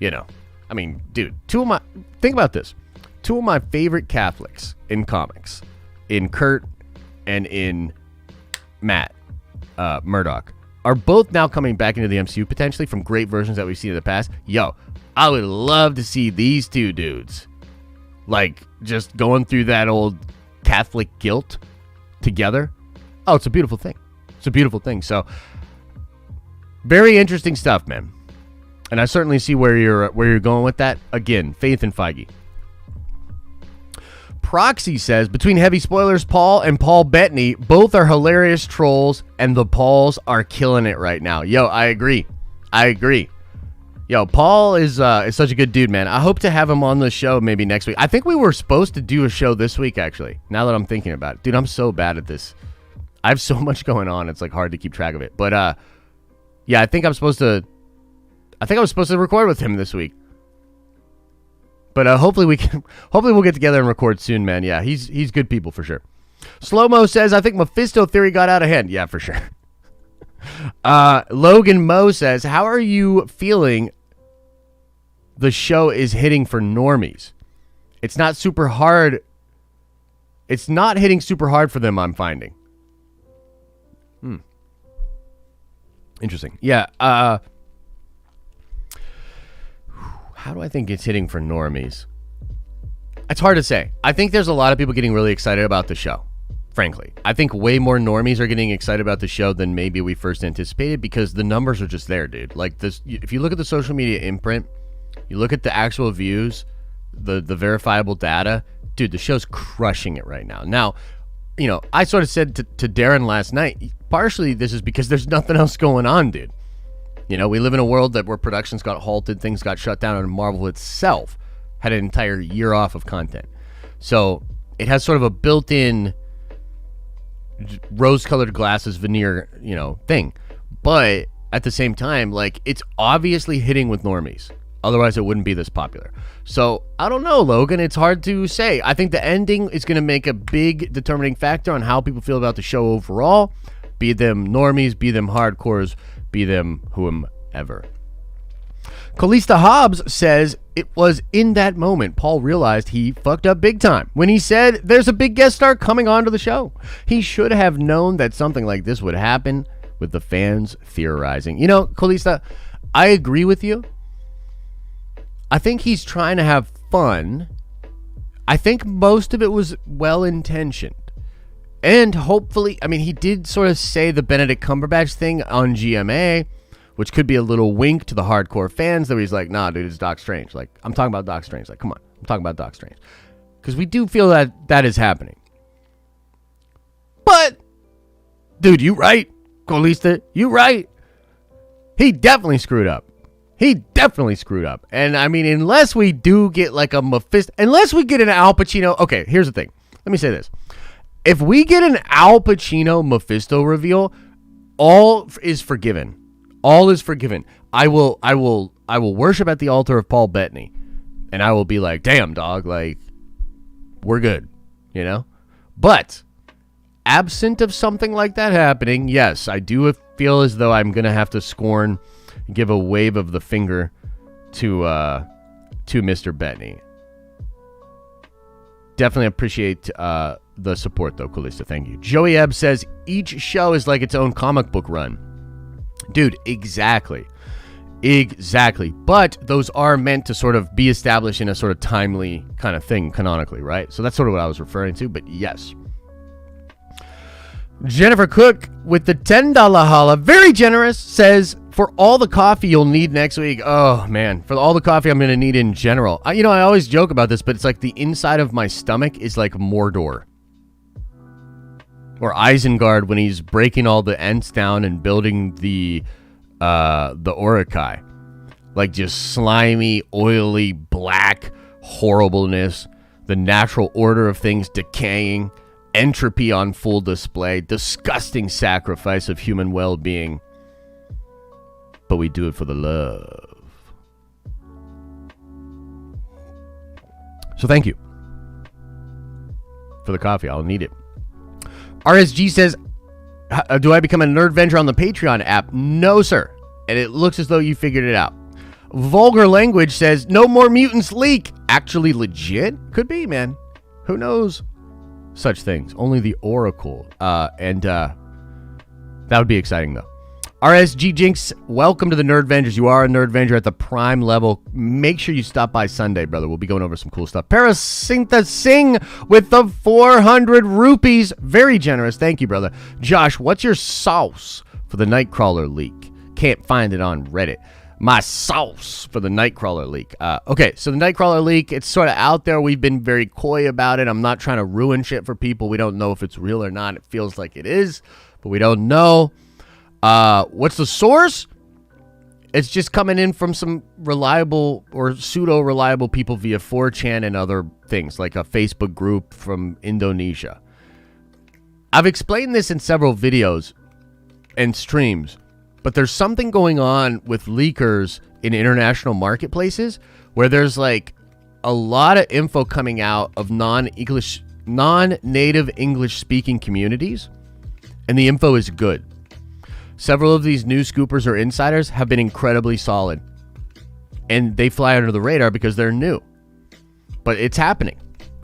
You know, I mean, dude, think about this. 2 of my favorite Catholics in comics, in Kurt and in Matt Murdock, are both now coming back into the MCU potentially from great versions that we've seen in the past. Yo, I would love to see these 2 dudes like just going through that old Catholic guilt together. Oh, it's a beautiful thing. It's a beautiful thing. So very interesting stuff, man. And I certainly see where you're going with that. Again, faith in Feige. Proxy says, between heavy spoilers, Paul and Paul Bettany, both are hilarious trolls, and the Pauls are killing it right now. Yo, I agree. Yo, Paul is such a good dude, man. I hope to have him on the show maybe next week. I think we were supposed to do a show this week, actually, now that I'm thinking about it. Dude, I'm so bad at this. I have so much going on, it's like hard to keep track of it. But yeah, I think I was supposed to record with him this week. But hopefully we'll get together and record soon, man. Yeah, he's good people for sure. Slow-Mo says, I think Mephisto theory got out of hand. Yeah, for sure. Logan Mo says, how are you feeling the show is hitting for normies? It's not super hard. It's not hitting super hard for them, I'm finding. Interesting. Yeah, how do I think it's hitting for normies? It's hard to say. I think there's a lot of people getting really excited about the show, frankly. I think way more normies are getting excited about the show than maybe we first anticipated because the numbers are just there, dude. Like this, if you look at the social media imprint, you look at the actual views, the verifiable data, dude, the show's crushing it right now. Now, you know, I sort of said to Darren last night, partially this is because there's nothing else going on, dude. You know, we live in a world where productions got halted, things got shut down, and Marvel itself had an entire year off of content. So it has sort of a built-in rose-colored glasses veneer, you know, thing. But at the same time, like, it's obviously hitting with normies. Otherwise, it wouldn't be this popular. So I don't know, Logan. It's hard to say. I think the ending is going to make a big determining factor on how people feel about the show overall. Be them normies, be them hardcores, be them whomever. Calista Hobbs says, it was in that moment Paul realized he fucked up big time when he said there's a big guest star coming onto the show. He should have known that something like this would happen with the fans theorizing. You know, Calista, I agree with you. I think he's trying to have fun. I think most of it was well-intentioned. And hopefully, I mean, he did sort of say the Benedict Cumberbatch thing on GMA, which could be a little wink to the hardcore fans that he's like, nah, dude, it's Doc Strange. Like, I'm talking about Doc Strange. Like, come on, I'm talking about Doc Strange. Because we do feel that that is happening. But, dude, you right. Colista, you right. He definitely screwed up. And, I mean, unless we do get like a Mephisto, unless we get an Al Pacino. Okay, here's the thing. Let me say this. If we get an Al Pacino Mephisto reveal, all is forgiven. All is forgiven. I will worship at the altar of Paul Bettany, and I will be like, damn, dog, like, we're good, you know? But absent of something like that happening, yes, I do feel as though I'm going to have to give a wave of the finger to Mr. Bettany. Definitely appreciate the support, though, Calista. Thank you. Joey Ebb says, each show is like its own comic book run. Dude, exactly. But those are meant to sort of be established in a sort of timely kind of thing, canonically, right? So that's sort of what I was referring to, but yes. Jennifer Cook with the $10 holla, very generous, says, for all the coffee you'll need next week. Oh, man. For all the coffee I'm going to need in general. I always joke about this, but it's like the inside of my stomach is like Mordor. Or Isengard when he's breaking all the Ents down and building the Urukai. Like just slimy, oily, black horribleness. The natural order of things decaying. Entropy on full display. Disgusting sacrifice of human well-being. But we do it for the love. So thank you for the coffee. I'll need it. RSG says, do I become a Nerdvenger on the Patreon app? No, sir. And it looks as though you figured it out. Vulgar Language says, no more mutants leak. Actually legit? Could be, man. Who knows? Such things. Only the Oracle. That would be exciting, though. RSG Jinx, welcome to the Nerdvengers. You are a Nerdvenger at the prime level. Make sure you stop by Sunday, brother. We'll be going over some cool stuff. Parasintha Singh with the 400 rupees. Very generous. Thank you, brother. Josh, what's your sauce for the Nightcrawler leak? Can't find it on Reddit. My sauce for the Nightcrawler leak. Okay, so the Nightcrawler leak, it's sort of out there. We've been very coy about it. I'm not trying to ruin shit for people. We don't know if it's real or not. It feels like it is, but we don't know. What's the source? It's just coming in from some reliable or pseudo-reliable people via 4chan and other things, like a Facebook group from Indonesia. I've explained this in several videos and streams, but there's something going on with leakers in international marketplaces where there's like a lot of info coming out of non-native English-speaking communities, and the info is good. Several of these news scoopers or insiders have been incredibly solid. And they fly under the radar because they're new. But it's happening.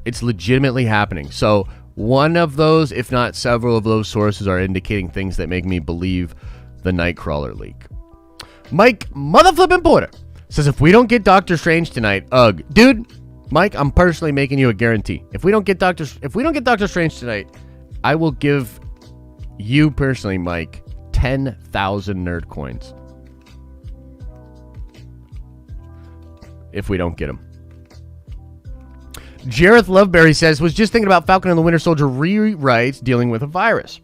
It's legitimately happening. So one of those, if not several of those sources, are indicating things that make me believe the Nightcrawler leak. Mike Motherflippin' Porter says, if we don't get Doctor Strange tonight, ugh. Dude, Mike, I'm personally making you a guarantee. If we don't get Doctor Strange tonight, I will give you personally, Mike, 10,000 nerd coins. If we don't get them. Jareth Loveberry says, was just thinking about Falcon and the Winter Soldier rewrites dealing with a virus.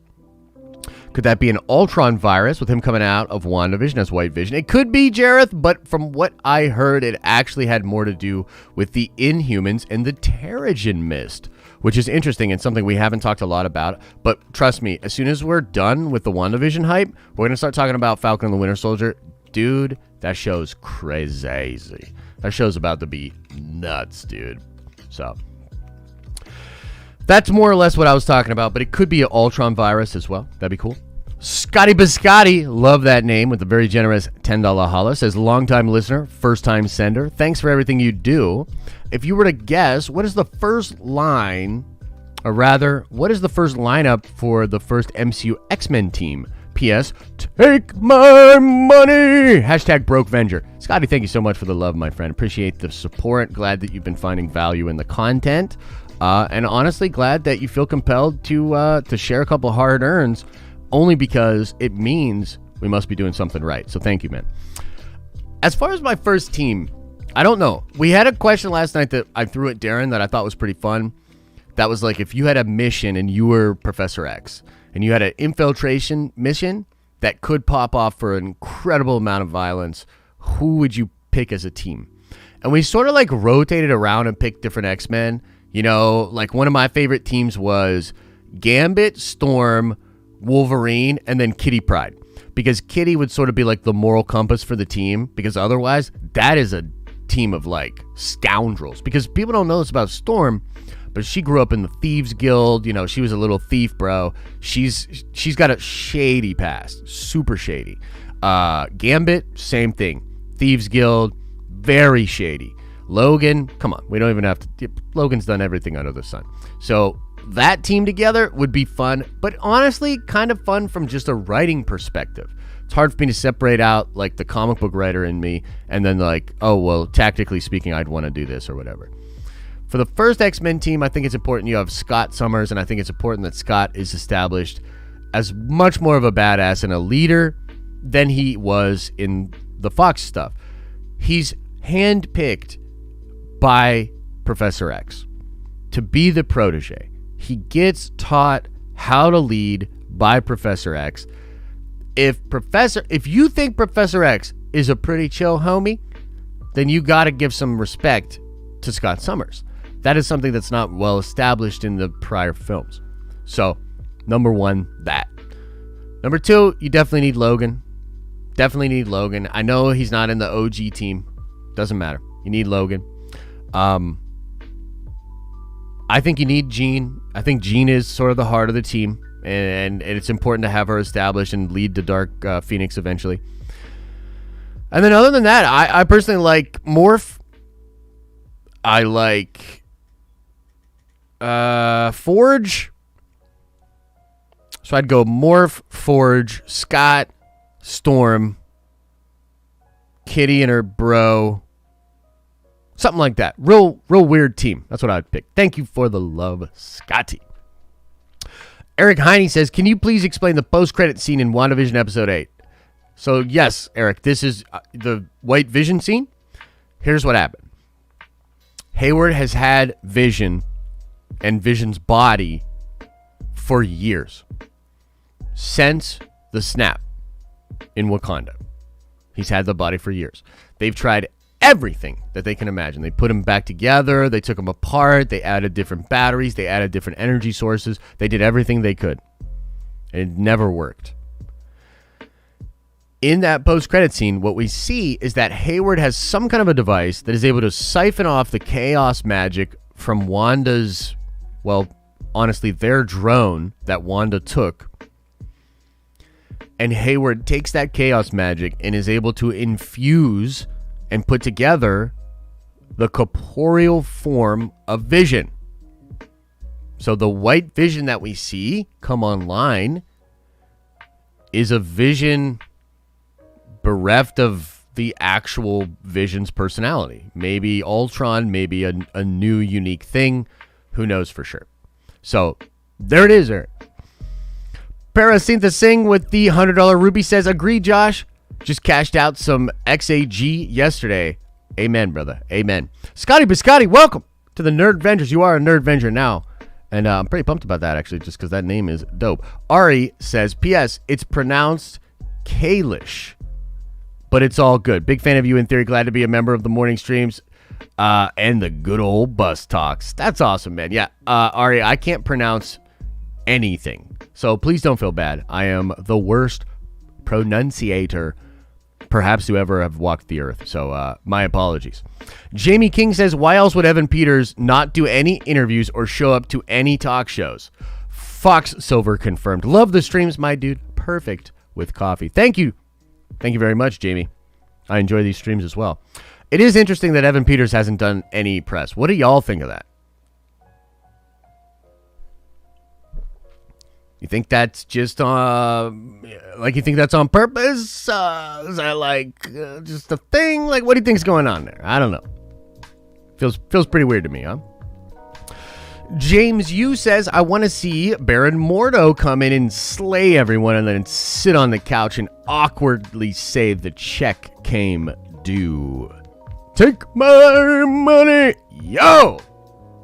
Could that be an Ultron virus with him coming out of WandaVision as White Vision? It could be, Jareth, but from what I heard, it actually had more to do with the Inhumans and the Terrigen Mist, which is interesting and something we haven't talked a lot about. But trust me, as soon as we're done with the WandaVision hype, we're going to start talking about Falcon and the Winter Soldier. Dude, that show's crazy. That show's about to be nuts, dude. So that's more or less what I was talking about, but it could be an Ultron virus as well. That'd be cool. Scotty Biscotti, love that name, with a very generous $10 holla, says, longtime listener, first-time sender. Thanks for everything you do. If you were to guess, what is the first line, or rather, what is the first lineup for the first MCU X-Men team? P.S. Take my money. Hashtag BrokeVenger. Scotty, thank you so much for the love, my friend. Appreciate the support. Glad that you've been finding value in the content. And honestly, glad that you feel compelled to share a couple hard earns, only because it means we must be doing something right. So thank you, man. As far as my first team, I don't know. We had a question last night that I threw at Darren that I thought was pretty fun. That was like, if you had a mission and you were Professor X and you had an infiltration mission that could pop off for an incredible amount of violence, who would you pick as a team? And we sort of like rotated around and picked different X-Men. You know, like one of my favorite teams was Gambit, Storm, Wolverine, and then Kitty Pryde. Because Kitty would sort of be like the moral compass for the team. Because otherwise, that is a team of like scoundrels. Because people don't know this about Storm, but she grew up in the Thieves Guild. You know, she was a little thief, bro. She's got a shady past. Super shady. Gambit, same thing. Thieves Guild, very shady. Logan, come on, we don't even have to. Logan's done everything under the sun. So that team together would be fun, but honestly, kind of fun from just a writing perspective. It's hard for me to separate out like the comic book writer in me and then like, oh, well, tactically speaking, I'd want to do this or whatever. For the first X-Men team, I think it's important you have Scott Summers, and I think it's important that Scott is established as much more of a badass and a leader than he was in the Fox stuff. He's handpicked by Professor X to be the protege. He gets taught how to lead by Professor X. If you think Professor X is a pretty chill homie, then you got to give some respect to Scott Summers. That is something that's not well established in the prior films. So, number one, that. Number two, you definitely need Logan. Definitely need Logan. I know he's not in the OG team. Doesn't matter. You need Logan. I think you need Jean. I think Jean is sort of the heart of the team, and it's important to have her established and lead to Dark Phoenix eventually. And then other than that, I personally like Morph. I like Forge. So I'd go Morph, Forge, Scott, Storm, Kitty and her bro. Something like that. Real weird team. That's what I'd pick. Thank you for the love, Scotty. Eric Heine says, can you please explain the post-credit scene in WandaVision Episode 8? So, yes, Eric, this is the White Vision scene. Here's what happened. Hayward has had Vision and Vision's body for years. Since the snap in Wakanda. He's had the body for years. They've tried everything that they can imagine. They put them back together. They took them apart. They added different batteries. They added different energy sources. They did everything they could. And it never worked. In that post-credit scene, what we see is that Hayward has some kind of a device that is able to siphon off the chaos magic from Wanda's, well, honestly, their drone that Wanda took. And Hayward takes that chaos magic and is able to infuse and put together the corporeal form of Vision. So the white Vision that we see come online is a Vision bereft of the actual Vision's personality. Maybe Ultron, maybe a new unique thing. Who knows for sure. So there it is, Eric. Parasintha Singh with the $100 Ruby says, agree, Josh. Just cashed out some XAG yesterday. Amen, brother. Amen. Scotty Biscotti, welcome to the Nerd Vengers. You are a Nerd Venger now. And I'm pretty pumped about that, actually, just because that name is dope. Ari says, P.S. It's pronounced Kalish, but it's all good. Big fan of you in theory. Glad to be a member of the morning streams and the good old bus talks. That's awesome, man. Yeah, Ari, I can't pronounce anything, so please don't feel bad. I am the worst pronunciator perhaps to ever have walked the earth, so my apologies. Jamie King says, why else would Evan Peters not do any interviews or show up to any talk shows? Fox Silver confirmed. Love the streams, my dude. Perfect with coffee. Thank you very much, Jamie. I enjoy these streams as well. It is interesting that Evan Peters hasn't done any press. What do y'all think of that? You think that's just like you think that's on purpose? Is that like just a thing? Like, what do you think's going on there? I don't know. Feels pretty weird to me, huh? James Yu says, I want to see Baron Mordo come in and slay everyone and then sit on the couch and awkwardly say the check came due. Take my money. Yo!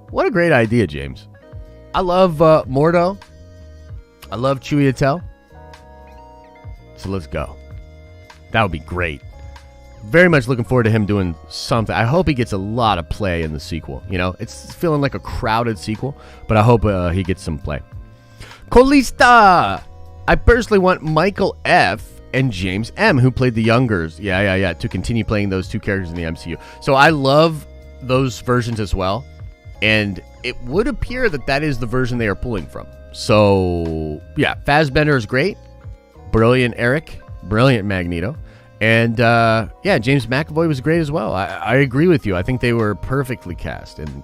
What a great idea, James. I love Mordo. I love Chewie Attell. So let's go. That would be great. Very much looking forward to him doing something. I hope he gets a lot of play in the sequel. You know, it's feeling like a crowded sequel, but I hope he gets some play. Colista! I personally want Michael F. and James M., who played the Youngers. Yeah, to continue playing those two characters in the MCU. So I love those versions as well. And it would appear that that is the version they are pulling from. So, yeah, Fassbender is great. Brilliant Eric. Brilliant Magneto. And, James McAvoy was great as well. I agree with you. I think they were perfectly cast. And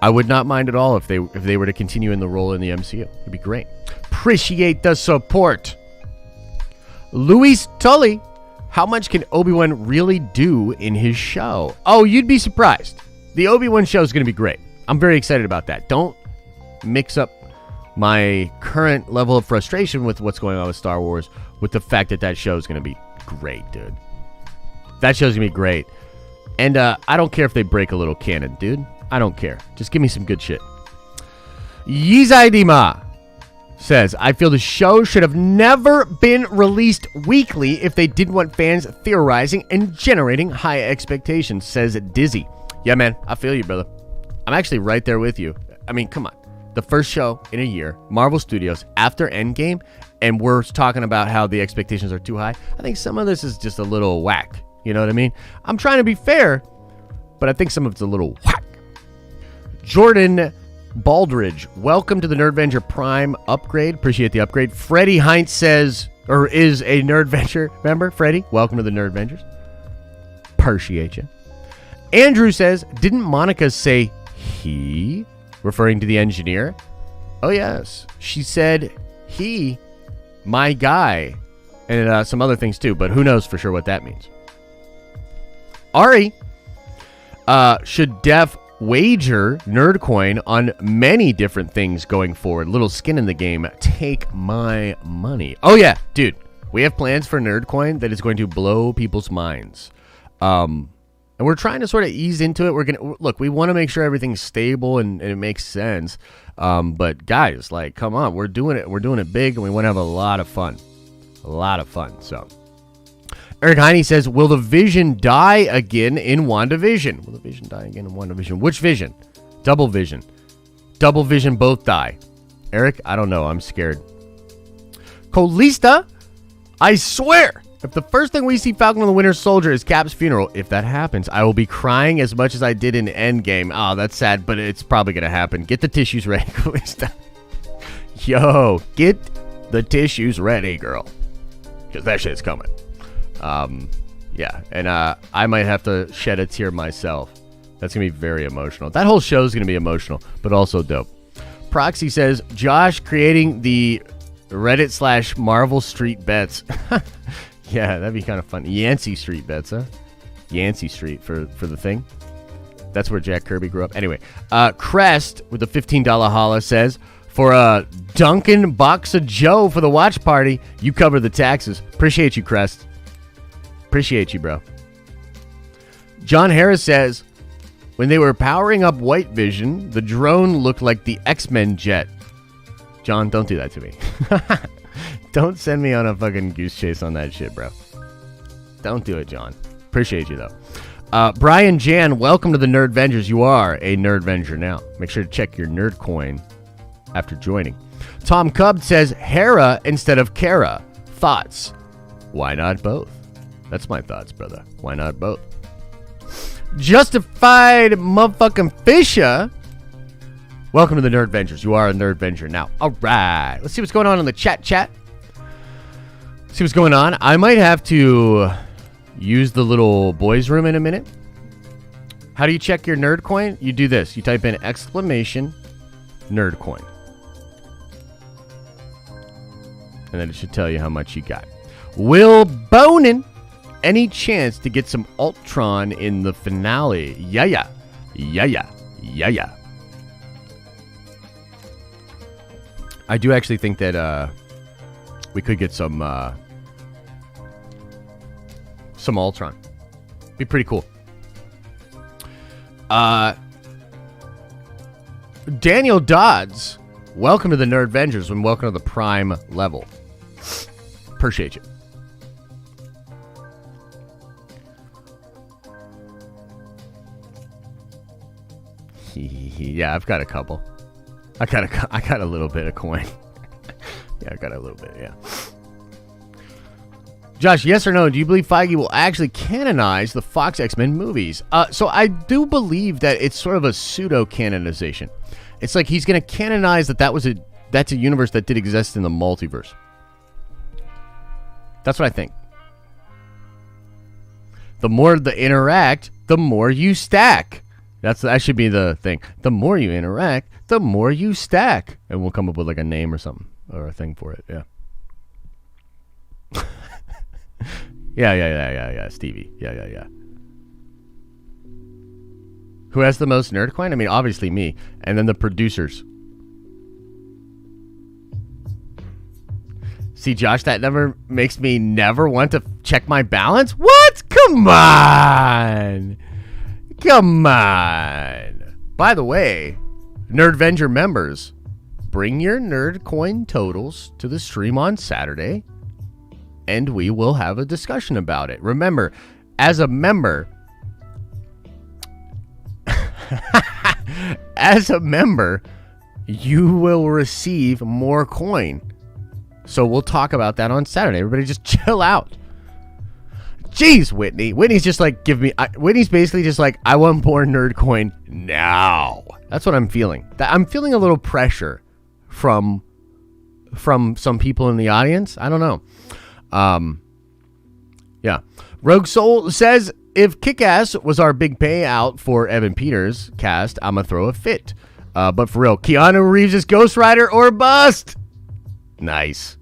I would not mind at all if they were to continue in the role in the MCU. It'd be great. Appreciate the support. Luis Tully. How much can Obi-Wan really do in his show? Oh, you'd be surprised. The Obi-Wan show is going to be great. I'm very excited about that. Don't mix up my current level of frustration with what's going on with Star Wars with the fact that show is going to be great, dude. That show's going to be great. And I don't care if they break a little canon, dude. I don't care. Just give me some good shit. Yizaidima says, I feel the show should have never been released weekly if they didn't want fans theorizing and generating high expectations, says Dizzy. Yeah, man, I feel you, brother. I'm actually right there with you. I mean, come on. The first show in a year, Marvel Studios, after Endgame, and we're talking about how the expectations are too high. I think some of this is just a little whack. You know what I mean? I'm trying to be fair, but I think some of it's a little whack. Jordan Baldridge, welcome to the Nerdventure Prime upgrade. Appreciate the upgrade. Freddie Heinz says, or is a Nerdventure member. Freddie, welcome to the Nerdventures. Appreciate you. Andrew says, didn't Monica say he, referring to the engineer? Oh, yes. She said he, my guy, and some other things too, but who knows for sure what that means. Ari, should Def wager Nerdcoin on many different things going forward? Little skin in the game. Take my money. Oh, yeah, dude. We have plans for Nerdcoin that is going to blow people's minds. And we're trying to sort of ease into it. We're gonna look. We want to make sure everything's stable and it makes sense. But guys, like, come on, we're doing it. We're doing it big, and we want to have a lot of fun. A lot of fun. So, Eric Heine says, "Will the Vision die again in WandaVision? Will the Vision die again in WandaVision? Which Vision? Double Vision. Double Vision both die. Eric, I don't know. I'm scared. Colista, I swear." If the first thing we see Falcon and the Winter Soldier is Cap's funeral, if that happens, I will be crying as much as I did in Endgame. Oh, that's sad, but it's probably going to happen. Get the tissues ready, Calista. Yo, get the tissues ready, girl. Because that shit's coming. Yeah, and I might have to shed a tear myself. That's going to be very emotional. That whole show is going to be emotional, but also dope. Proxy says, Josh creating the Reddit/Marvel Street bets. Yeah, that'd be kind of fun. Yancey Street bets, huh? Yancey Street for the thing. That's where Jack Kirby grew up. Anyway, Crest with the $15 holla says, for a Dunkin' box of Joe for the watch party, you cover the taxes. Appreciate you, Crest. Appreciate you, bro. John Harris says, when they were powering up White Vision, the drone looked like the X-Men jet. John, don't do that to me. Don't send me on a fucking goose chase on that shit, bro. Don't do it, John. Appreciate you, though. Brian Jan, welcome to the Nerdventures. You are a Nerdventure now. Make sure to check your Nerdcoin after joining. Tom Cub says, Hera instead of Kara. Thoughts? Why not both? That's my thoughts, brother. Why not both? Justified motherfucking Fisher. Welcome to the Nerdventures. You are a Nerdventure now. All right. Let's see what's going on in the chat. See what's going on. I might have to use the little boys room in a minute. How do you check your Nerdcoin? You do this. You type in exclamation Nerdcoin. And then it should tell you how much you got. Will Bonin, any chance to get some Ultron in the finale? Yeah. I do actually think that we could get some Ultron. Be pretty cool. Daniel Dodds, welcome to the Nerd Avengers and welcome to the Prime level. Appreciate you. Yeah, I've got a couple. I got a little bit of coin. Yeah, I got a little bit, yeah. Josh, yes or no, do you believe Feige will actually canonize the Fox X-Men movies? So I do believe that it's sort of a pseudo-canonization. It's like he's going to canonize that's a universe that did exist in the multiverse. That's what I think. The more they interact, the more you stack. That should be the thing. The more you interact, the more you stack. And we'll come up with like a name or something. Or a thing for it, yeah. Yeah, Stevie. Yeah. Who has the most nerd coin? I mean, obviously me. And then the producers. See, Josh, that never makes me never want to check my balance? What? Come on. By the way, Nerdvenger members, bring your nerd coin totals to the stream on Saturday, and we will have a discussion about it. Remember, as a member, you will receive more coin. So we'll talk about that on Saturday. Everybody just chill out. Jeez, Whitney. Whitney's just like, Whitney's basically just like, I want more nerd coin now. That's what I'm feeling. I'm feeling a little pressure from some people in the audience. I don't know. Yeah. Rogue Soul says, if Kick-Ass was our big payout for Evan Peters cast, I'm going to throw a fit. But for real, Keanu Reeves is Ghost Rider or bust. Nice.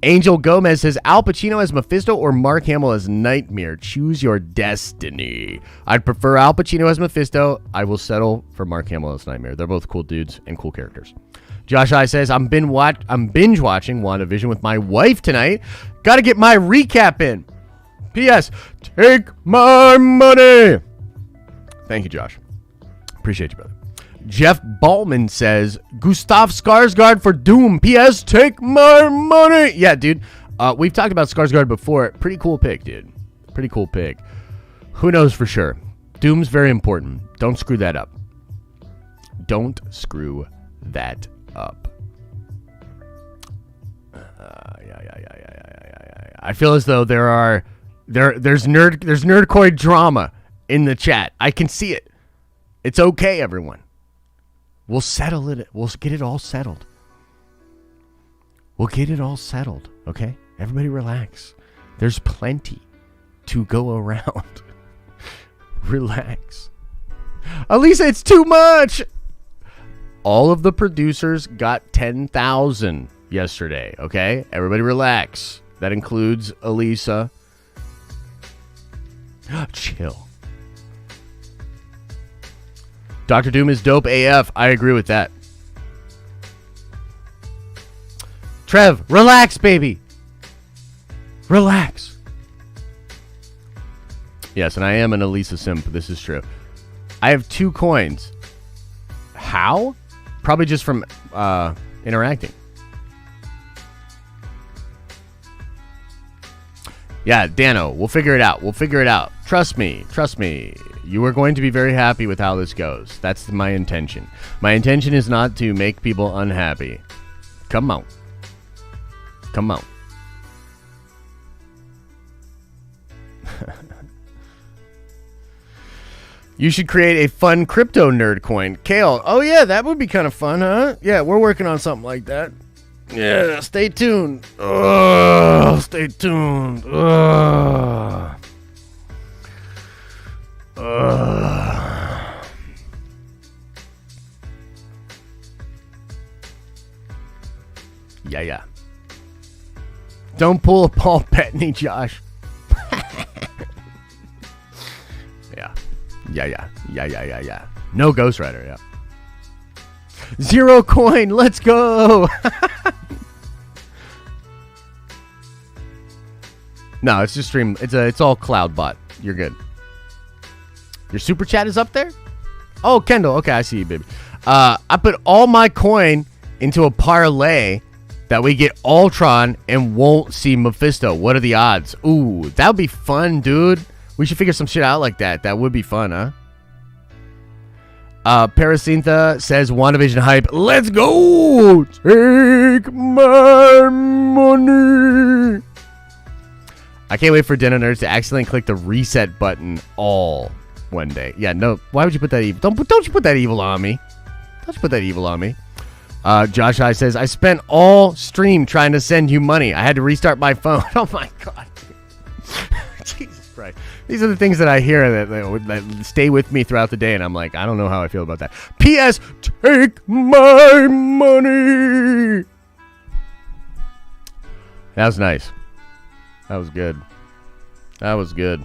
Angel Gomez says, Al Pacino as Mephisto or Mark Hamill as Nightmare? Choose your destiny. I'd prefer Al Pacino as Mephisto. I will settle for Mark Hamill as Nightmare. They're both cool dudes and cool characters. Josh I says, I'm binge watching WandaVision with my wife tonight. Got to get my recap in. P.S. Take my money. Thank you, Josh. Appreciate you, brother. Jeff Ballman says, Gustav Skarsgård for Doom. P.S. Take my money. Yeah, dude. We've talked about Skarsgård before. Pretty cool pick, dude. Pretty cool pick. Who knows for sure? Doom's very important. Don't screw that up. Don't screw that up. I feel as though there's nerdcoid drama in the chat. I can see it. It's okay, everyone. We'll settle it. We'll get it all settled. Okay? Everybody relax. There's plenty to go around. Relax. Elisa, it's too much. All of the producers got 10,000 yesterday, okay? Everybody relax. That includes Elisa. Chill. Dr. Doom is dope AF. I agree with that. Trev, relax, baby. Relax. Yes, and I am an Elisa simp. This is true. I have 2 coins. How? Probably just from interacting. Yeah, Dano, we'll figure it out. Trust me. You are going to be very happy with how this goes. That's my intention. My intention is not to make people unhappy. Come on. You should create a fun crypto nerd coin. Kale, oh yeah, that would be kind of fun, huh? Yeah, we're working on something like that. Yeah, stay tuned. Stay tuned. Yeah. Don't pull a Paul Bettany, Josh. Yeah. No Ghost Rider, yeah. 0 coin, let's go. No, it's just stream. It's all cloud bot. You're good. Your super chat is up there? Oh, Kendall. Okay, I see you, baby. I put all my coin into a parlay that we get Ultron and won't see Mephisto. What are the odds? Ooh, that would be fun, dude. We should figure some shit out like that. That would be fun, huh? Parasintha says WandaVision hype. Let's go! Take my money. I can't wait for Den of Nerds to accidentally click the reset button all one day. Yeah, no. Why would you put that evil? Don't you put that evil on me. Don't you put that evil on me. Josh High says, I spent all stream trying to send you money. I had to restart my phone. Oh, my God. Jesus Christ. These are the things that I hear that stay with me throughout the day, and I'm like, I don't know how I feel about that. P.S. Take my money. That was nice. That was good. That was good.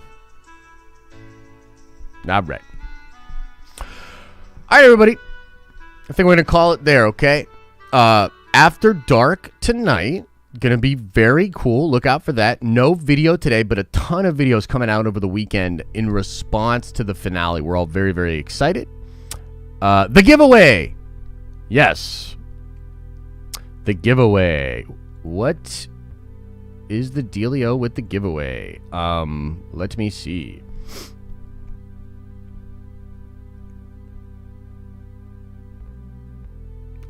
All right. All right, everybody. I think we're going to call it there, okay? After dark tonight, going to be very cool. Look out for that. No video today, but a ton of videos coming out over the weekend in response to the finale. We're all very, very excited. The giveaway. Yes. The giveaway. What is the dealio with the giveaway? Let me see.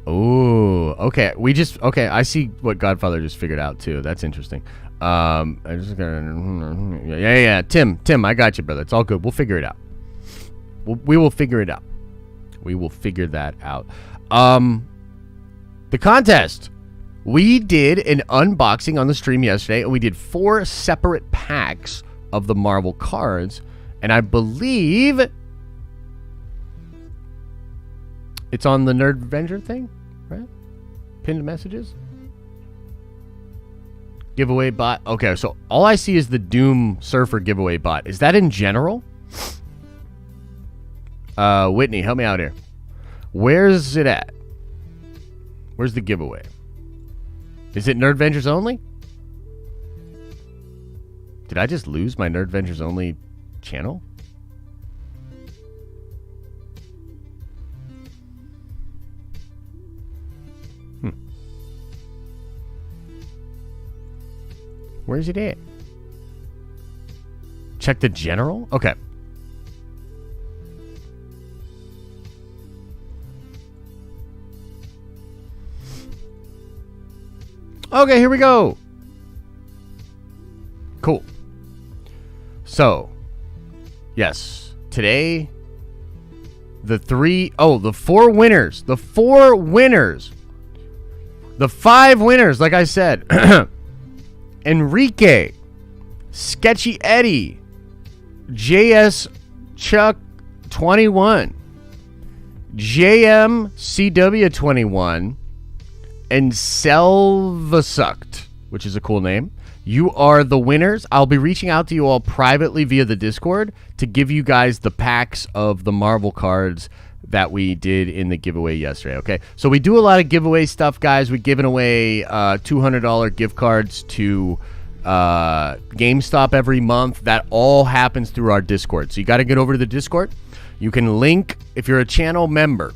Oh, okay. Okay. I see what Godfather just figured out too. That's interesting. I just gonna, yeah. Tim, I got you, brother. It's all good. We'll figure it out. We will figure it out. We will figure that out. The contest. We did an unboxing on the stream yesterday, and we did 4 separate packs of the Marvel cards, and I believe it's on the Nerd Avenger thing, right? Pinned messages. Giveaway bot. Okay, so all I see is the Doom Surfer giveaway bot. Is that in general? Whitney, help me out here. Where's it at? Where's the giveaway? Is it Nerd Vengers only? Did I just lose my Nerd Vengers only channel? Where's it at? Check the general? Okay. Okay, here we go. Cool. So, yes, today, the 4 winners. The 4 winners. The 5 winners, like I said. Enrique, Sketchy Eddie, JS Chuck 21, JMCW 21, and Selvasucked, which is a cool name. You are the winners. I'll be reaching out to you all privately via the Discord to give you guys the packs of the Marvel cards that we did in the giveaway yesterday, okay? So we do a lot of giveaway stuff, guys. We're giving away $200 gift cards to GameStop every month. That all happens through our Discord. So you got to get over to the Discord. You can link, if you're a channel member,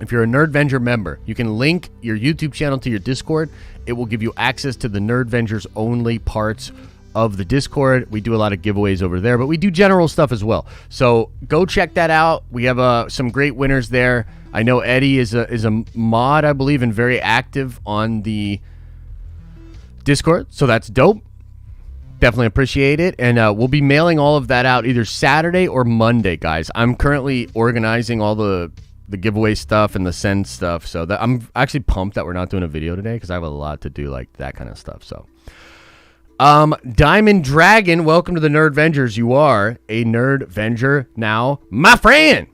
if you're a Nerdvenger member, you can link your YouTube channel to your Discord. It will give you access to the Nerdvengers only parts of the Discord. We do a lot of giveaways over there, but we do general stuff as well. So go check that out. We have some great winners there. I know Eddie is a mod, I believe, and very active on the Discord. So that's dope. Definitely appreciate it. And we'll be mailing all of that out either Saturday or Monday, guys. I'm currently organizing all the giveaway stuff and the send stuff. So that I'm actually pumped that we're not doing a video today because I have a lot to do, like that kind of stuff. So Diamond Dragon, welcome to the Nerd Vengers. You are a Nerd Venger now, my friend.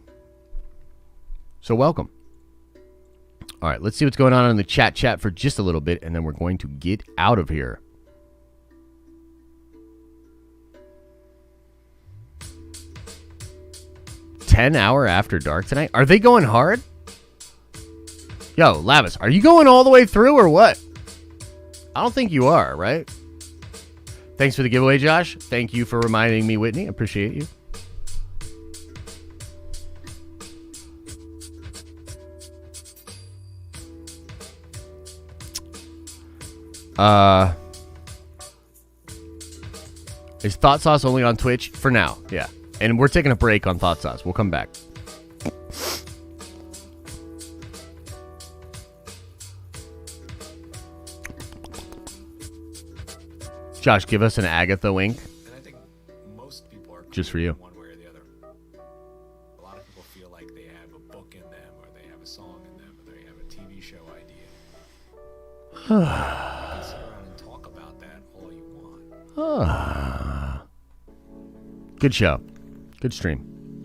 So welcome. All right, let's see what's going on in the chat for just a little bit, and then we're going to get out of here. 10-hour After Dark tonight? Are they going hard? Yo, Lavis, are you going all the way through or what? I don't think you are, right? Thanks for the giveaway, Josh. Thank you for reminding me, Whitney. Appreciate you. Is Thought Sauce only on Twitch? For now, yeah. And we're taking a break on Thought Sauce. We'll come back. Josh, give us an Agatha wink.
And I think most people are
just for you.
One way or the other. A lot of people feel like they have a book in them, or they have a song in them, or they have a TV show idea. You can sit around and talk about that all you want.
Good show. Good stream.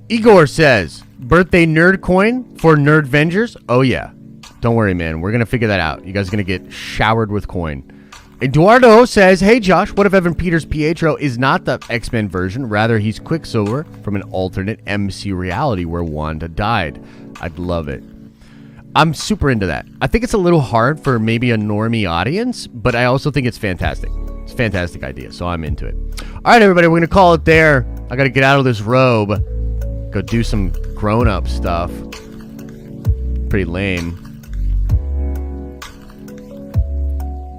Igor says, birthday nerd coin for Nerd Vengers? Oh, yeah. Don't worry, man. We're going to figure that out. You guys are going to get showered with coin. Eduardo says, hey, Josh, what if Evan Peters' Pietro is not the X-Men version? Rather, he's Quicksilver from an alternate MC reality where Wanda died. I'd love it. I'm super into that. I think it's a little hard for maybe a normie audience, but I also think it's fantastic. It's a fantastic idea, so I'm into it. All right, everybody, we're going to call it there. I got to get out of this robe. Go do some grown-up stuff. Pretty lame.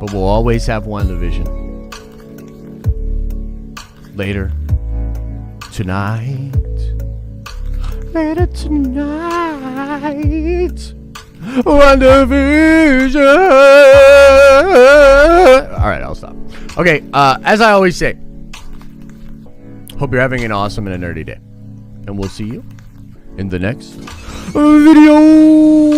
But we'll always have WandaVision. Later tonight. Later tonight. WandaVision. Alright, I'll stop. Okay, as I always say, hope you're having an awesome and a nerdy day. And we'll see you in the next video.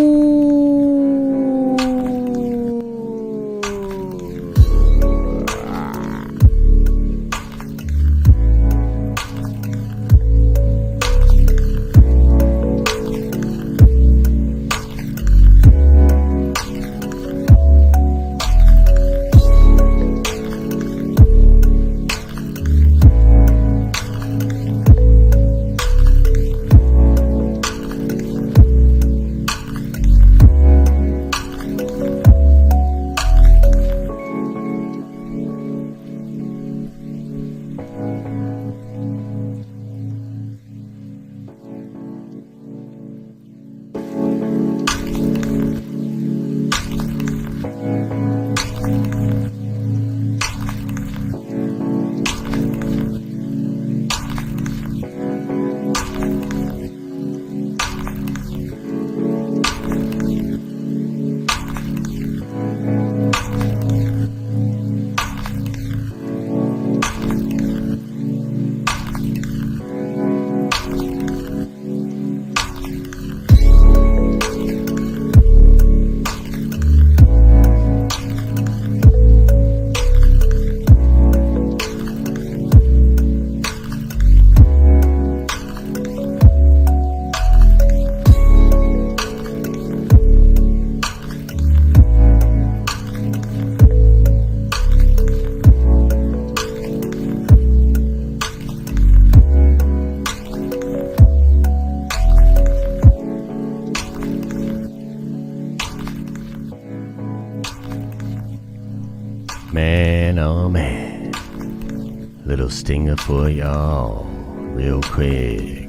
Man, oh man. Little stinger for y'all. Real quick.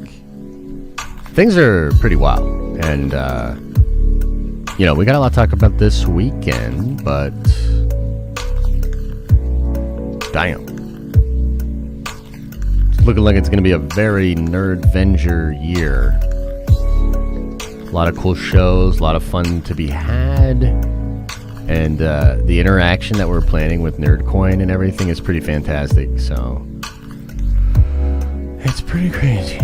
Things are pretty wild. And, you know, we got a lot to talk about this weekend, but damn. It's looking like it's going to be a very Nerd-Venger year. A lot of cool shows, a lot of fun to be had. And the interaction that we're planning with Nerdcoin and everything is pretty fantastic. So it's pretty crazy.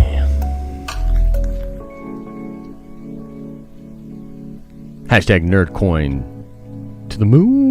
Hashtag Nerdcoin to the moon.